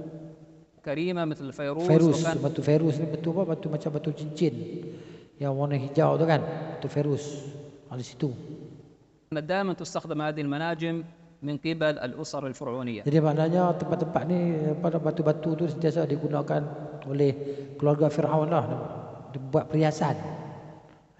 كريمة مثل الفيروز ferus. وكان Batu ferus ni batu apa? Batu macam batu cincin yang warna hijau tu kan, batu ferus di situ. كانت دائما تستخدم هذه المناجم من قبل الأسر الفرعونية. Jadi maknanya tempat-tempat ni pada batu-batu tu sentiasa digunakan oleh keluarga Firaun lah, dibuat perhiasan,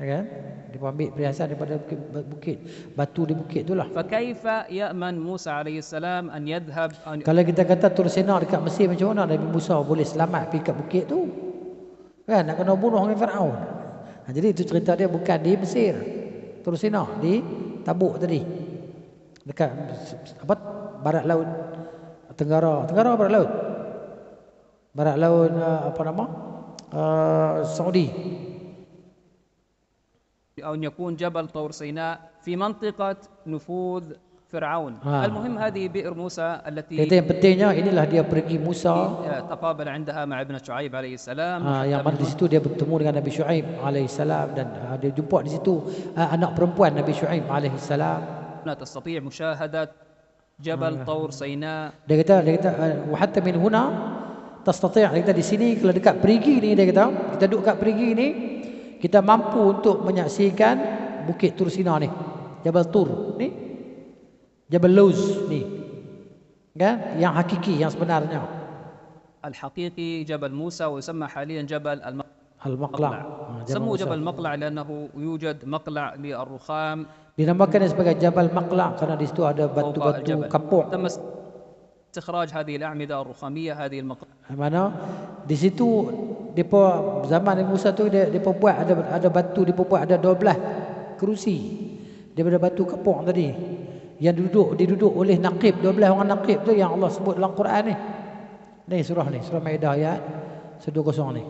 ya kan? Dia ambil perhiasan daripada bukit batu di bukit tu lah. فكيف يأمن موسى عليه السلام أن يذهب أن Kalau kita kata Tursena dekat Mesir, macam mana Nabi Musa boleh selamat pergi kat bukit tu? Kan nak kena bunuh dengan Firaun. Jadi itu cerita dia bukan di Mesir, Tursena di Tabuk tadi, dekat apa barat laut tenggara barat laut apa nama Saudi. أن يكون جبل طور سيناء في منطقة نفوذ فرعون. المهم هذه بئر موسى التي Kata yang pentingnya inilah dia pergi Musa تقابل عندها مع ابن شعيب عليه السلام. yang mana di situ dia bertemu dengan Nabi Syuaib alaihissalam dan dia jumpa di situ anak perempuan Nabi Syuaib alaihissalam. هنا تستطيع مشاهدة جبل طور سيناء. Dia kata hatta min huna tastati', dia kata di sini kalau dekat perigi ni, dia kata kita duduk kat perigi ni kita mampu untuk menyaksikan bukit Tursina ni, Jabal Tur ni, Jabal Luz ni kan, yang hakiki yang sebenarnya الحقيقي جبل موسى ويسمى حاليا جبل Al-Maqla'. سموه جبل مقلع لأنه يوجد مقلع للرخام. Dinamakan sebagai Jabal Maqla' kerana di situ ada batu-batu kapur. تم استخراج هذه الأعمدة الرخامية هذه المقلع. Mana di situ depa zaman Nabi Musa tu depa buat ada batu, depa buat ada 12 kerusi daripada batu kapur tadi yang diduduk oleh naqib, 12 orang naqib tu yang Allah sebut dalam Quran ni. Ni surah Maidah ayat 120 ni.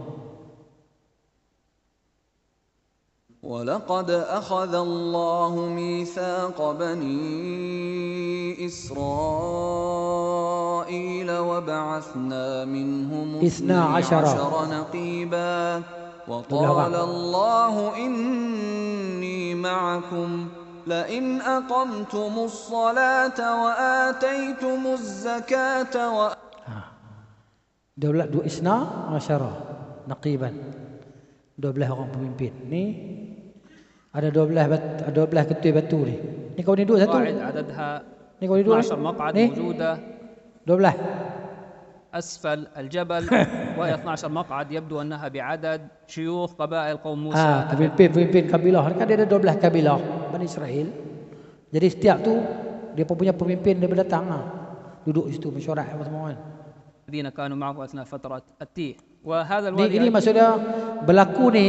ولقد أخذ الله ميثاق بني إسرائيل وبعثنا منهم 12 نقيبا وقال الله إني معكم لئن أقمتم الصلاة وآتيتم الزكاة 12 naqiban, 12 orang pemimpin ni. Ada 12 ketui batu ni. Ni kau ni duduk satu. عددها Ni kau ni duduk 12 مقعد ni موجودة 12. أسفل الجبل وهي 12 مقعد يبدو أنها بعدد شيوخ قبائل قوم موسى. Pemimpin kabilah kan dia ada 12 kabilah Bani Israel. Jadi setiap tu dia punya pemimpin dia datang duduk di situ mesyuarat semua kan. الذين كانوا معه أثناء فترة التيه. وهذا Ini الوادي maksudnya berlaku ni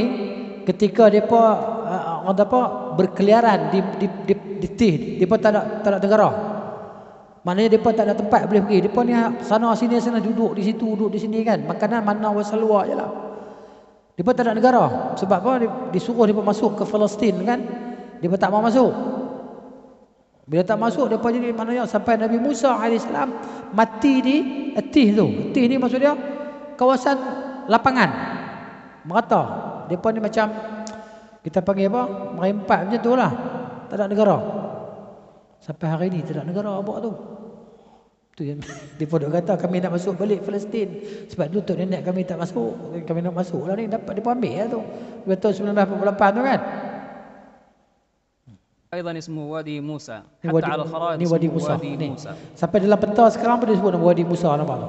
ketika depa orang apa berkeliaran di Tih, depa tak ada negara. Maknanya depa tak ada tempat boleh pergi. Depa ni sana sini duduk di situ, duduk di sini kan. Makanan mana wasalwa jelah. Depa tak ada negara. Sebab apa? Disuruh depa masuk ke Palestin kan. Depa tak mau masuk. Bila tak masuk depa jadi maknanya sampai Nabi Musa AS mati di Tih tu. Tih ni maksud dia kawasan lapangan merata. Depa ni macam kita panggil apa? Merempat macam tu lah. Tak ada negara. Sampai hari ni tak ada negara buat tu. Tu yang dia pun kata kami nak masuk balik Palestin sebab dulu tok nenek kami tak masuk, kami nak masuk lah ni, dapat dia pun ambil lah tu. Betul 1948 tu kan. أيضا اسمه وادي موسى حتى على الخرائط ni Wadi اسمه Musa. وادي Ni. موسى. Sampai dalam peta sekarang pun dia sebut nama Wadi Musa nampak tu.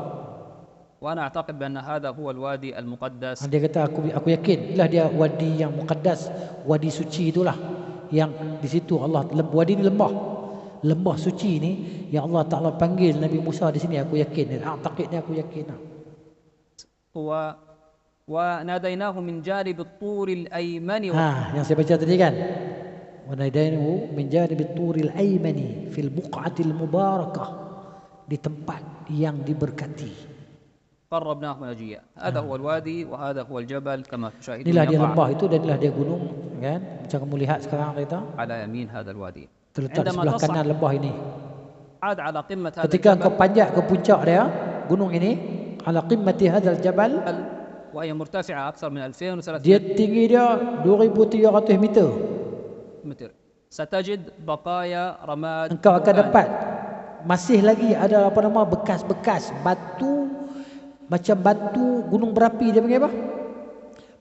وأنا أعتقد بأن هذا هو الوادي المقدس. Dia kata aku yakin itulah dia wadi yang muqaddas, wadi suci itulah yang di situ Allah wadi ni lembah suci ni yang Allah Taala panggil Nabi Musa di sini, aku yakin. Taqid ni aku yakin. وناديناه من جانب الطور الأيمن. Yang saya baca tadi kan. وناديناه من جانب الطور الأيمن في البقعة المباركة, di tempat yang diberkati. قربناه نجيا. هذا هو الوادي وهذا هو الجبل كما تشاهدون. Inilah dia lembah itu dan inilah dia gunung kan. Macam kamu lihat sekarang kita. على يمين هذا الوادي. Terletak di sebelah kanan lembah ini. عاد على قمة هذا Ketika الجبل. kau panjat ke puncak dia, gunung ini, ala qimmati hadzal jabal, وهي مرتفعة أكثر من 2300 dia tinggi dia 2300 meter. متر. ستجد بقايا رماد. Engkau akan dapat masih lagi ada apa nama bekas-bekas batu, macam batu gunung berapi dia panggil apa?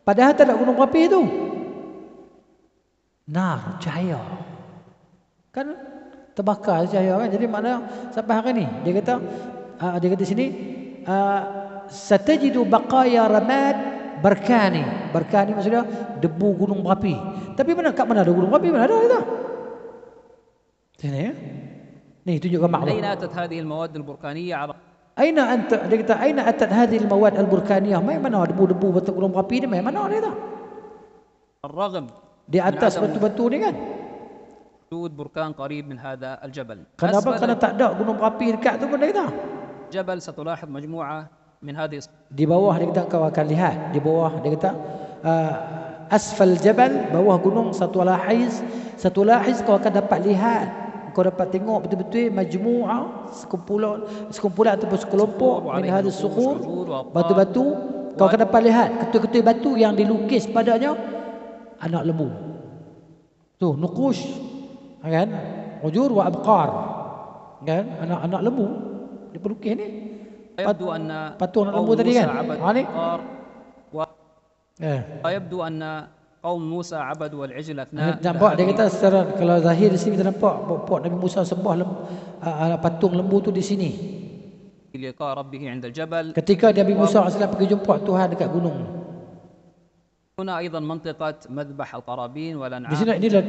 Padahal tak ada gunung berapi itu. Nar, cahaya. Kan terbakar cahaya kan. Jadi maknanya sampai hari ni dia kata sini satajidu baqaya ramad barkani. Barkani maksudnya debu gunung berapi. Tapi kat mana ada gunung berapi? Mana ada kita? Sini ya. Ni tunjuk gambar. أين أتت هذه المواد البركانية على Aina anta, dia kata aina atat hadhihi almawad alburkaniyah, mai mana debu-debu batu gunung berapi ni, mai mana dia kata? الرغم Di atas batu-batu ni kan. وجود بركان قريب من هذا الجبل. Kenapa? Kerana tak ada gunung berapi dekat tu pun dia kata. جبل ستلاحظ مجموعة من هذه. Di bawah dia kata kau akan lihat, di bawah dia kata asfal jabal, bawah gunung satu lahiz kau akan dapat lihat, kau dapat tengok betul-betul majmu'ah, sekumpulan ataupun sekelompok min hadis sukhur, batu-batu, kau akan dapat lihat ketul-ketul batu yang dilukis padanya anak lembu. Tu nuqush kan, ujur wa abqar kan, anak lembu dia pelukis ni. يبدو أن patung anak lembu tadi kan. Ni. يبدو أن قوم موسى عبدوا العجل أثناء. Nampak dia kata secara kalau zahir di sini kita nampak puak Nabi Musa sembah patung lembu tu di sini. لقاء ربه عند الجبل. Ketika Nabi Musa AS pergi jumpa Tuhan dekat gunung. هنا أيضا منطقة مذبح القرابين والأنعام. Di sini inilah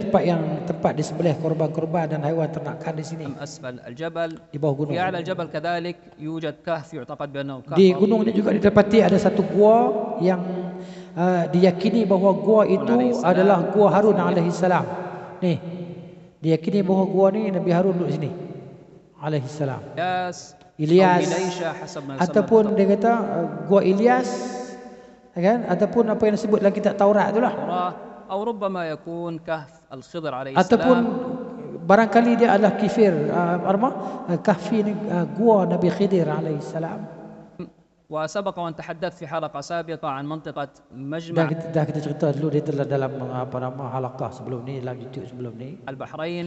tempat disembelih korban-korban dan haiwan ternakan di sini. أسفل الجبل. Di bawah gunung. في أعلى الجبل كذلك يوجد كهف يعتقد بأنه كهف. Di gunung ini juga didapati ada satu gua yang diyakini bahawa gua itu adalah gua Harun alaihi salam. Ni. Diyakini bahawa gua ni Nabi Harun duduk sini. Alaihi salam. Ilyas ataupun dia kata gua Ilyas kan, ataupun apa yang disebut dalam kitab Taurat itulah. أو ربما يكون كهف الخضر عليه السلام. Ataupun barangkali dia adalah kifir kahfi gua Nabi Khidir alaihi salam. وسبق وأن تحدثت في حلقة سابقة عن منطقة مجمع. Dah kita cerita dulu dia telah dalam halaqah sebelum ni, dalam YouTube sebelum ni. البحرين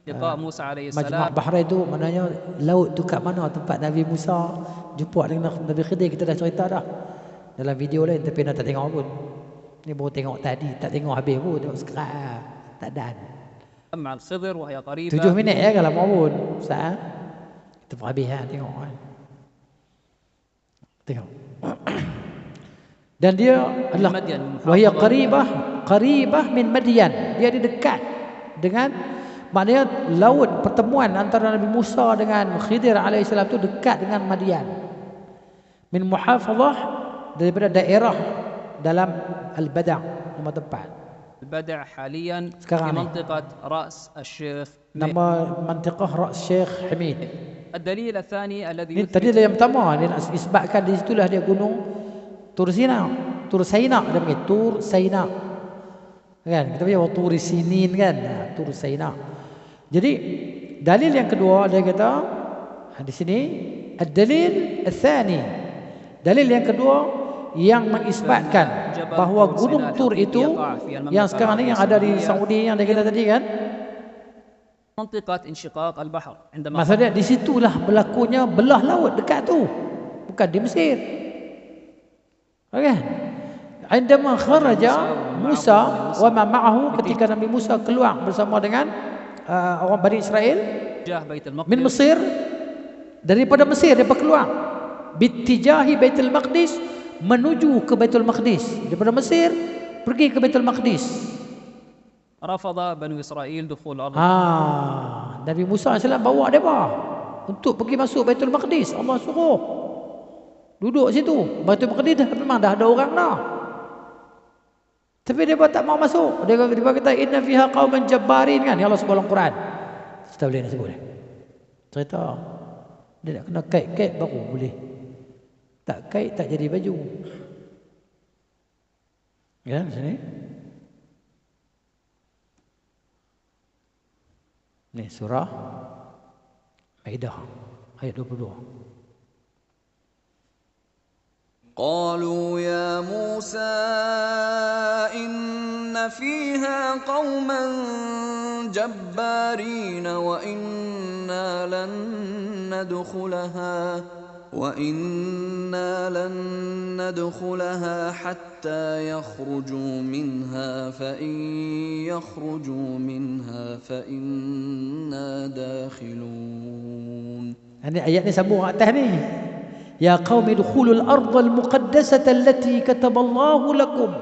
لقاء موسى عليه Majma' السلام. Bahrain tu maknanya laut tu kat mana tempat Nabi Musa jumpa dengan Nabi Khidir, kita dah cerita dah dalam video lain, tapi nak tak tengok pun. Ni baru tengok tadi, tak tengok habis pun, tengok sekarang tak dan. مع الخضر وهي قريبة. 7 minit ya kalau mau pun. Sah. Kita habis tengok kan. Tengok. Dan dia adalah wahia qaribah min Madyan. Dia di dekat dengan, maknanya laut pertemuan antara Nabi Musa dengan Khidir alaihissalam tu dekat dengan Madyan. Min muhafazah, daripada daerah dalam Al-Bada', nama tempat. البدع حاليا في sekarang منطقة رأس الشيخ. nama mantiqah Ras Syekh Hamid. الدليل الثاني الذي Ini tadi yang pertama dia nak isbatkan di situlah dia gunung Tur Sina. Tur Saina dia panggil Tur Saina. Kan kita punya Tur Sinin kan. Tur Saina. Jadi dalil yang kedua dia kata di sini ad-dalil ats-tsani. Dalil yang kedua yang mengisbatkan bahawa gunung Tur itu yang sekarang ni yang ada di Saudi yang dia kata tadi kan, منطقة انشقاق البحر عندما Maksudnya di situlah berlakunya belah laut dekat tu. Bukan di Mesir. Okey. Indama kharaja Musa wa ma ma'ahu, ketika Nabi Musa keluar bersama dengan orang Bani Israel جاه بيت min المقدس Mesir, daripada Mesir dia keluar bittijahi Baitul Maqdis, menuju ke Baitul Maqdis, daripada Mesir pergi ke Baitul Maqdis. رفض بنو إسرائيل دخول الأرض. Nabi Musa AS bawa mereka untuk pergi masuk Baitul Maqdis. Allah suruh duduk situ. Baitul Maqdis memang dah ada orang dah, tapi mereka tak mau masuk. Dia kata inna fiha qauman jabbarin, kan, yang Allah sebut dalam Quran. Kita boleh nak sebut cerita dia nak kena kait-kait baru boleh. Tak kait tak jadi baju. Ya, sini. Ni surah Maidah ayat 22. قالوا يا موسى إن فيها قوما جبارين وإنا لن ندخلها حتى يخرجوا منها فإن يخرجوا منها فإنا داخلون. Ini ayat ni sambung atas ni. Ya qaumi dukhulul ardhal muqaddasata allati kataballahu lakum.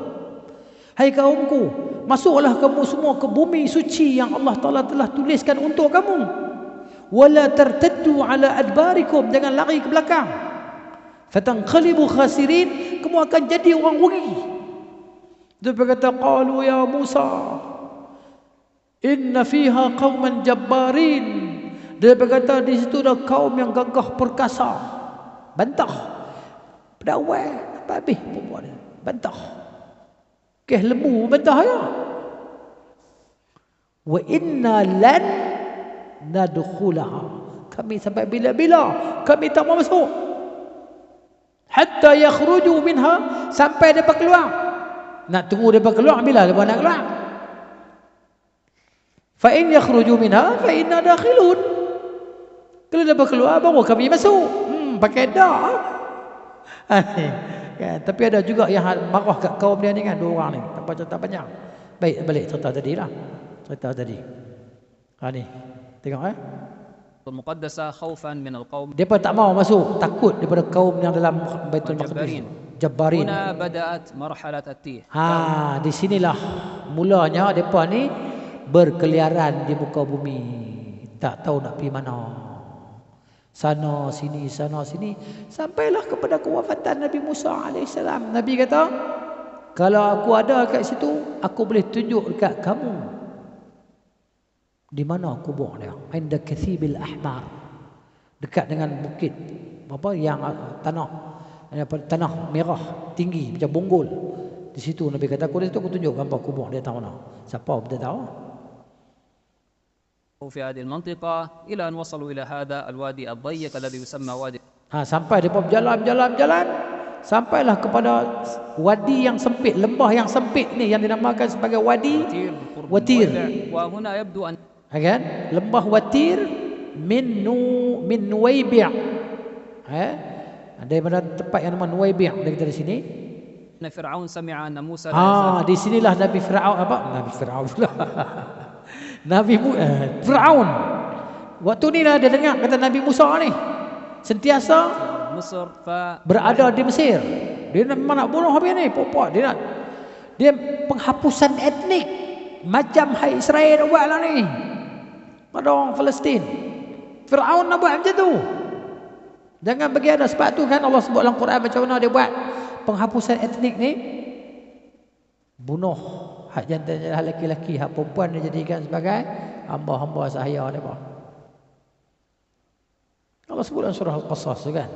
Hai kaumku, masuklah kamu semua ke bumi suci yang Allah Taala telah tuliskan untuk kamu. Wala tartaddu ala adbarikum, jangan lari ke belakang. Fatanqalibu khasirin, kamu akan jadi orang rugi. Dia berkata qalu ya Musa inna fiha qauman jabbarin. Dia berkata di situ ada kaum yang gagah perkasa. Bantah. Pada awal apa habis perempuan dia. Bantah. Kes lembu bantah ya. Wa inna lan nadkhulaha. Kami sampai bila-bila kami tak mau masuk. Hatta yakhruju minha, sampai depa keluar. Nak tunggu depa keluar bila depa nak keluar. Fa in yakhruju minha fa inna dakhilun. Kalau depa keluar baru kami masuk. Pakai dah. Ya, tapi ada juga yang marah kat kaum dia ni kan, dua orang ni. Tak cerita banyak. Baik, balik cerita tadi lah. Cerita tadi. Ni. Tengok المقدسة خوفا من القوم. Depa tak mau masuk, takut daripada kaum yang dalam Baitul Maqdis. Jabbarin. هنا بدأت مرحلة التيه. Di sinilah mulanya depa ni berkeliaran di muka bumi. Tak tahu nak pergi mana. Sana sini sampailah kepada kewafatan Nabi Musa AS. Nabi kata, kalau aku ada kat situ, aku boleh tunjuk dekat kamu di mana kubur dia. Inda kathibil ahmar, dekat dengan bukit apa yang tanah merah tinggi macam bonggol. Di situ Nabi kata, aku di situ aku tunjuk gambar kubur dia tahu mana. Siapa dia tahu? في هذه المنطقة إلى أن وصلوا إلى هذا الوادي الضيق الذي يسمى وادي. Sampai dia berjalan, sampailah kepada wadi yang sempit, lembah yang sempit ni yang dinamakan sebagai wadi Watir. وهنا يبدو أن kan? Lembah Watir min Nuwaibi'. Daripada tempat yang nama Nuwaibi', dia kata di sini. فرعون سمع أن موسى di sinilah Nabi Firaun Nabi Firaun. Waktu ni lah dia dengar kata Nabi Musa ni sentiasa berada di Mesir. Dia memang nak bunuh habis ni. Dia penghapusan etnik. Macam hai Israel buat lah ni. Pada orang Palestin. Firaun nak buat macam tu. Jangan bagi ada. Sebab tu kan Allah sebut dalam Quran macam mana dia buat penghapusan etnik ni. Bunuh hak jantan, hak lelaki-lelaki, hak perempuan dia jadikan sebagai hamba-hamba sahaya dia. Allah sebut dalam surah Al-Qasas tu kan.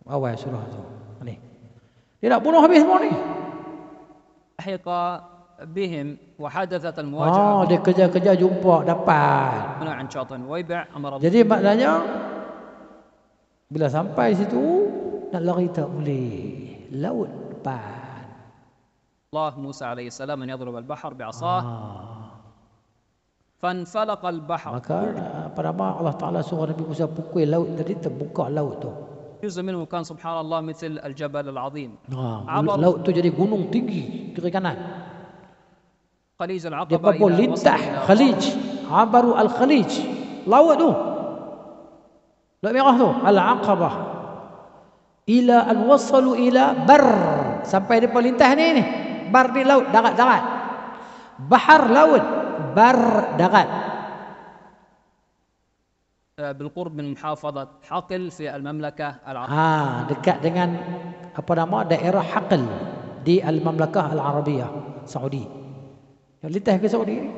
Awal surah tu. Ni. Dia nak bunuh habis semua ni. Lahiqa bihim wa hadathat al-muwajahah. Dia kerja-kerja jumpa dapat. An Shati Nuwaibi' amara. Jadi maknanya bila sampai situ nak lari tak boleh. Laut depan. الله موسى عليه السلام أن يضرب البحر بعصاه فانفلق البحر. Maka apa nama Allah Taala suruh Nabi Musa pukul laut tadi, terbuka laut tu. جزء منه كان سبحان الله مثل الجبل العظيم. Laut tu jadi gunung tinggi kiri kanan. خليج Dia العقبة pun إلى lintah Khalij, abaru al-Khalij, laut tu. Laut merah tu, al-Aqabah. Ila al-wasalu ila bar, sampai depa lintah ni. Bar ni laut, darat. Bahar laut, bar darat. بالقرب من محافظة حقل في المملكة العربية. Dekat dengan apa nama daerah Haql di Al-Mamlakah Al-Arabiyah Saudi. Yang lintah ke Saudi ni.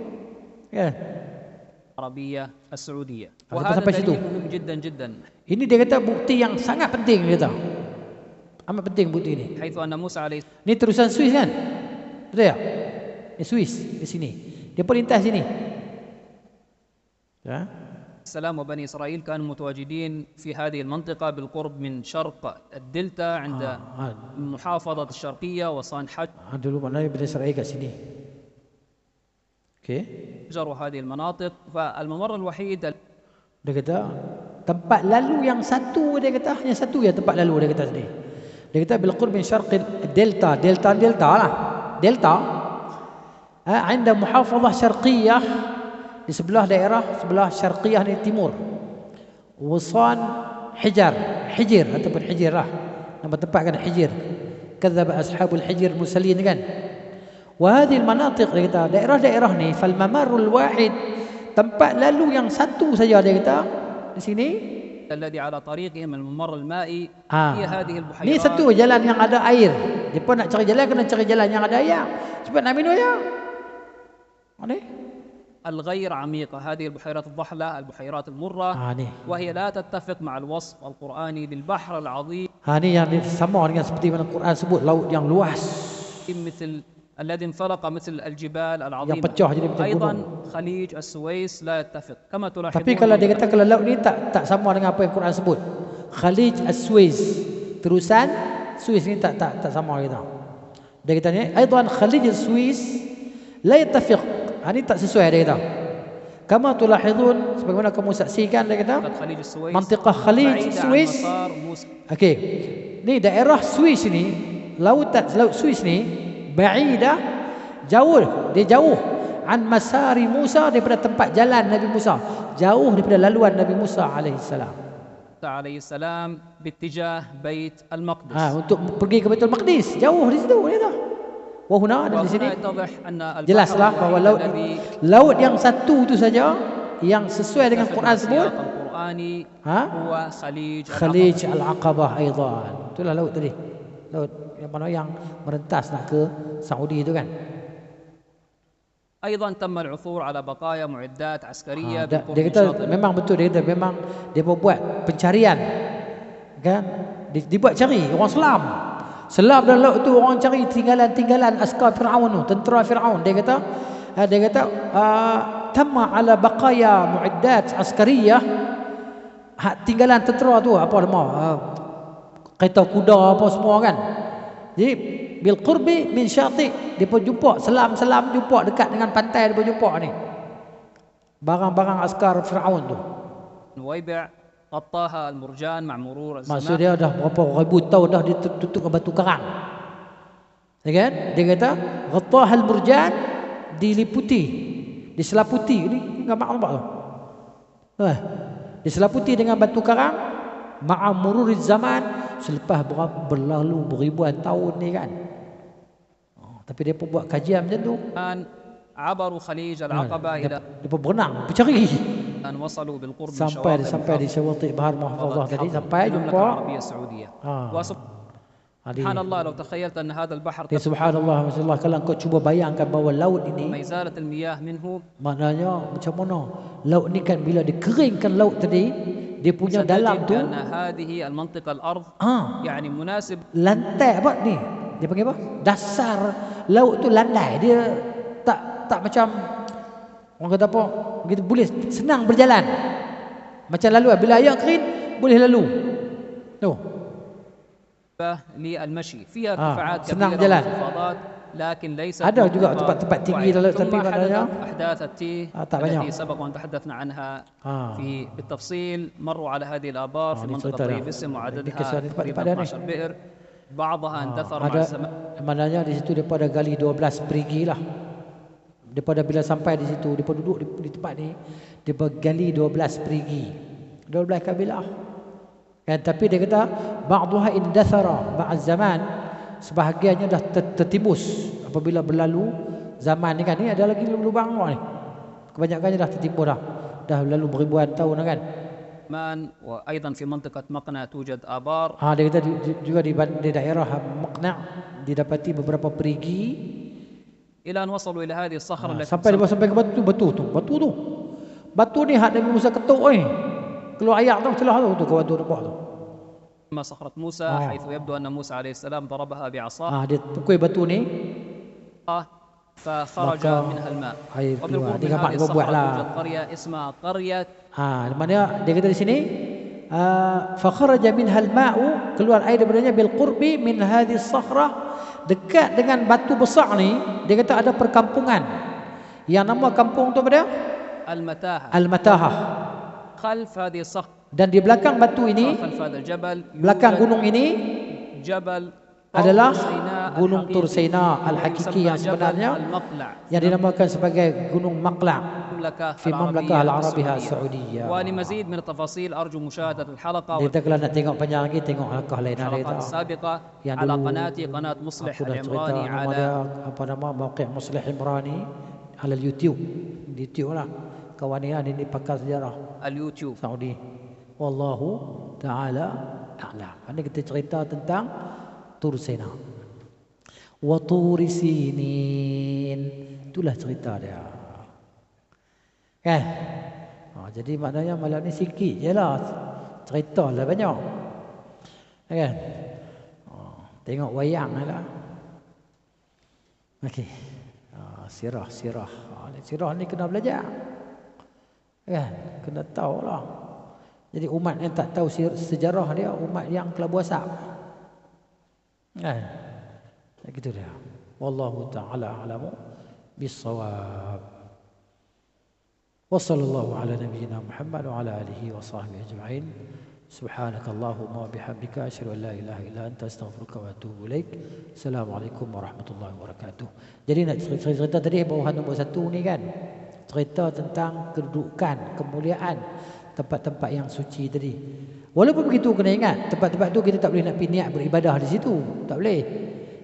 Ya. العربية السعودية. Lepas وهذا sampai situ. دليل مهم جدا جدا. Ini dia kata bukti yang sangat penting, dia kata. Amat penting bukti ini. حيث أن موسى عليه Ni terusan Swiss kan? Betul tak? Swiss di sini. Dia pun lintas sini. Ya. السلام وبني إسرائيل كانوا متواجدين في هذه المنطقة بالقرب من شرق الدلتا عند محافظة الشرقية وصان حجر. Dulu mana Bani Israel kat sini. Okey. هذه المناطق. فالممر الوحيد Dia kata tempat lalu yang satu, dia kata hanya satu ya tempat lalu, dia kata sini. Dia kata bil qurb min syarq delta lah. Delta. Anda muhafazah syarqiyah, di sebelah daerah sebelah syarqiyah ni timur. Wasan Hijr ataupun Hijr lah. Nama tempat kan Hijr. Kadzaba ashabul Hijr musalin kan. Wa hadhihi al-manatiq, dia kata daerah-daerah ni fal mamarul wahid, tempat lalu yang satu saja, dia kata di sini. الذي على طريقهم الممر المائي هي هذه البحيرات. Ni satu jalan yang ada air. Depa nak cari jalan kena cari jalan yang ada air. Sebab nak minum air. Ni الغير عميقة. هذه البحيرات الضحلة، البحيرات المرة، وهي لا تتفق مع الوصف القرآني للبحر العظيم. Ni yang sama dengan seperti mana Quran sebut laut yang luas. مثل الذي انفلق مثل الجبال العظيمة. Yang pecah jadi macam أيضا gunung. خليج السويس لا يتفق كما تلاحظون. Tapi kalau dia kata kalau laut ni tak sama dengan apa yang Quran sebut. Khalij As-Suez, terusan Suez ni tak sama kita. Dia kata ni aidan Khalij As-Suez la yattafiq. Ini tak sesuai, dia kata. Kama tulahidun, sebagaimana kamu saksikan, dia kata mantiqah Khalij Suez. Okey. Ni daerah Suez ni, laut Suez ni ba'idah, jauh, dia jauh an masari Musa, daripada tempat jalan Nabi Musa, jauh daripada laluan Nabi Musa alaihi salam. باتجاه بيت المقدس. Untuk pergi ke Baitul Maqdis, jauh di situ, dia kata. Wahuna ada di sini. Jelaslah bahawa laut yang satu itu saja yang sesuai dengan Quran sebut. Khalij Al-Aqabah aidan. Itulah laut tadi. Laut yang mana yang merentas nak ke Saudi itu kan. أيضا تم العثور على بقايا معدات عسكرية Dia kata memang betul, dia kata memang dia buat pencarian kan, dibuat cari orang selam dalam laut tu, orang cari tinggalan askar Firaun tu, tentera Firaun. Dia kata tamma ala baqaya muaddat askariyah, tinggalan tentera tu apa nama kereta kuda apa semua kan. Jadi bil qurbi min syati, dia pun jumpa selam jumpa dekat dengan pantai, dia pun jumpa ni barang-barang askar Firaun tu. غطاها المرجان مع مرور الزمان. Maksud dia dah berapa ribu tahun dah ditutup dengan batu karang. Ya kan? Dia kata ghattaha al-murjan, diliputi, diselaputi. Ini gambar nampak tu. Diselaputi dengan batu karang ma'a mururiz zaman, selepas berlalu beribuan tahun ni kan. Tapi dia pun buat kajian macam tu. عبروا خليج العقبة إلى dia pun berenang, percari أن وصلوا بالقرب sampai di syawati Bahar Muhafazah tadi, sampai jumpa العربية السعودية. سبحان الله لو تخيلت أن هذا البحر ya subhanallah, masyaallah, kalau kau cuba bayangkan bahawa laut ini ما زالت المياه منه, maknanya macam mana laut ni kan bila dikeringkan laut tadi, dia punya dalam tu أن هذه المنطقة الأرض يعني مناسب lantai apa ni, dia panggil apa, dasar laut tu landai, dia tak macam orang kata apa, begitu boleh senang berjalan macam lalu bila air kering boleh lalu tu. للمشي فيها ارتفاعات senang كبيرة berjalan. وانخفاضات لكن ليست ada juga tempat-tempat tinggi dalam, tapi ثم maknanya حدثت أحداث التيه tak banyak. التي سبق وأن تحدثنا عنها Ah. بالتفصيل. مروا على هذه الآبار في ini منطقة cerita dah. طيب اسم Ini وعددها kisah ni تقريبا tempat dia ni. 12 بئر بعضها اندثر مع Ada الزمان. maknanya di situ daripada gali 12 perigi lah. Daripada bila sampai di situ, daripada duduk di tempat ni, daripada gali 12 perigi. 12 kabilah. Kan, tapi dia kata ba'daha indathara ma'az zaman, sebahagiannya dah tertimbus apabila berlalu zaman ni kan. Ni ada lagi lubang ni. Kebanyakannya dah tertimbus dah berlalu beribuan tahun kan. وأيضا في منطقة مقنع توجد آبار. Dia kata juga di daerah Maqna' didapati beberapa perigi. إلى أن وصلوا إلى هذه الصخرة التي sampai ke batu tu. Batu ni hak Nabi Musa ketuk keluar ayat tu celah tu ke batu dekat tu. ثم صخرة موسى حيث يبدو أن موسى عليه السلام ضربها بعصاه. Dia pukul batu ni فخرج منها الماء. air keluar. وبالقرب Dia من gambar هذه buat الصخرة lah. توجد قرية اسمها قرية. Mana dia kata di sini fa kharaja minha al-ma'u, keluar air daripadanya bil qurbi min hadhihi as-sakhrah, dekat dengan batu besar ni. Dia kata ada perkampungan yang nama kampung tu apa dia? Al-Matahah. خلف هذه الصخرة. Dan di belakang batu ini, خلف هذا الجبل belakang gunung ini جبل adalah Gunung Tur Saina al-Hakiki yang sebenarnya, yang dinamakan sebagai Gunung Maqla' في المملكة العربية السعودية. ولمزيد من التفاصيل أرجو مشاهدة الحلقة Kita kalau nak tengok panjang lagi, tengok halaqah lain والحلقات السابقة yang على dulu قناتي قناة مصلح aku dah cerita العمراني nama على dia apa nama Mauqi' Muslih Imrani ala YouTube. Di YouTube lah. Kawan ni pakar sejarah اليوتيوب. Saudi. Wallahu taala a'lam. Ini kita cerita tentang Tur Saina. Wa Turi Sinin. Itulah cerita dia. Kan? Jadi maknanya malam ni sikit je lah. Cerita lah banyak. Kan? Tengok wayang lah. Okey. Sirah. Sirah ni kena belajar. Kan? Kena tahu lah. Jadi umat yang tak tahu sejarah dia, umat yang kelabu asap. Kan? Gitu dia. Wallahu ta'ala a'lamu bis-shawab. Wa sallallahu ala nabiyyina Muhammad wa ala alihi wa sahbihi ajma'in. Subhanakallahumma wa bihamdika asyhadu an la ilaha illa anta astaghfiruka wa atubu ilaik. Assalamualaikum warahmatullahi wabarakatuh. Jadi nak cerita tadi bawahan nombor 1 ni kan. Cerita tentang kedudukan, kemuliaan tempat-tempat yang suci tadi. Walaupun begitu kena ingat, tempat-tempat tu kita tak boleh nak pergi niat beribadah di situ. Tak boleh.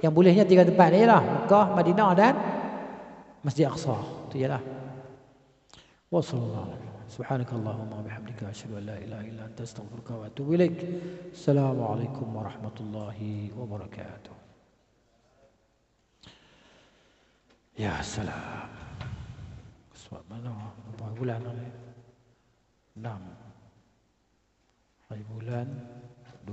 Yang bolehnya 3 tempat ni lah, Mekah, Madinah dan Masjid Aqsa. Itu jelah. Wassallallahu. Subhanakallahumma bihamdika asyhadu an la ilaha illa anta astaghfiruka wa atubu ilaik. Assalamualaikum warahmatullahi wabarakatuh. Ya salam. Sebab mana berapa bulan ni? 6 hari bulan 2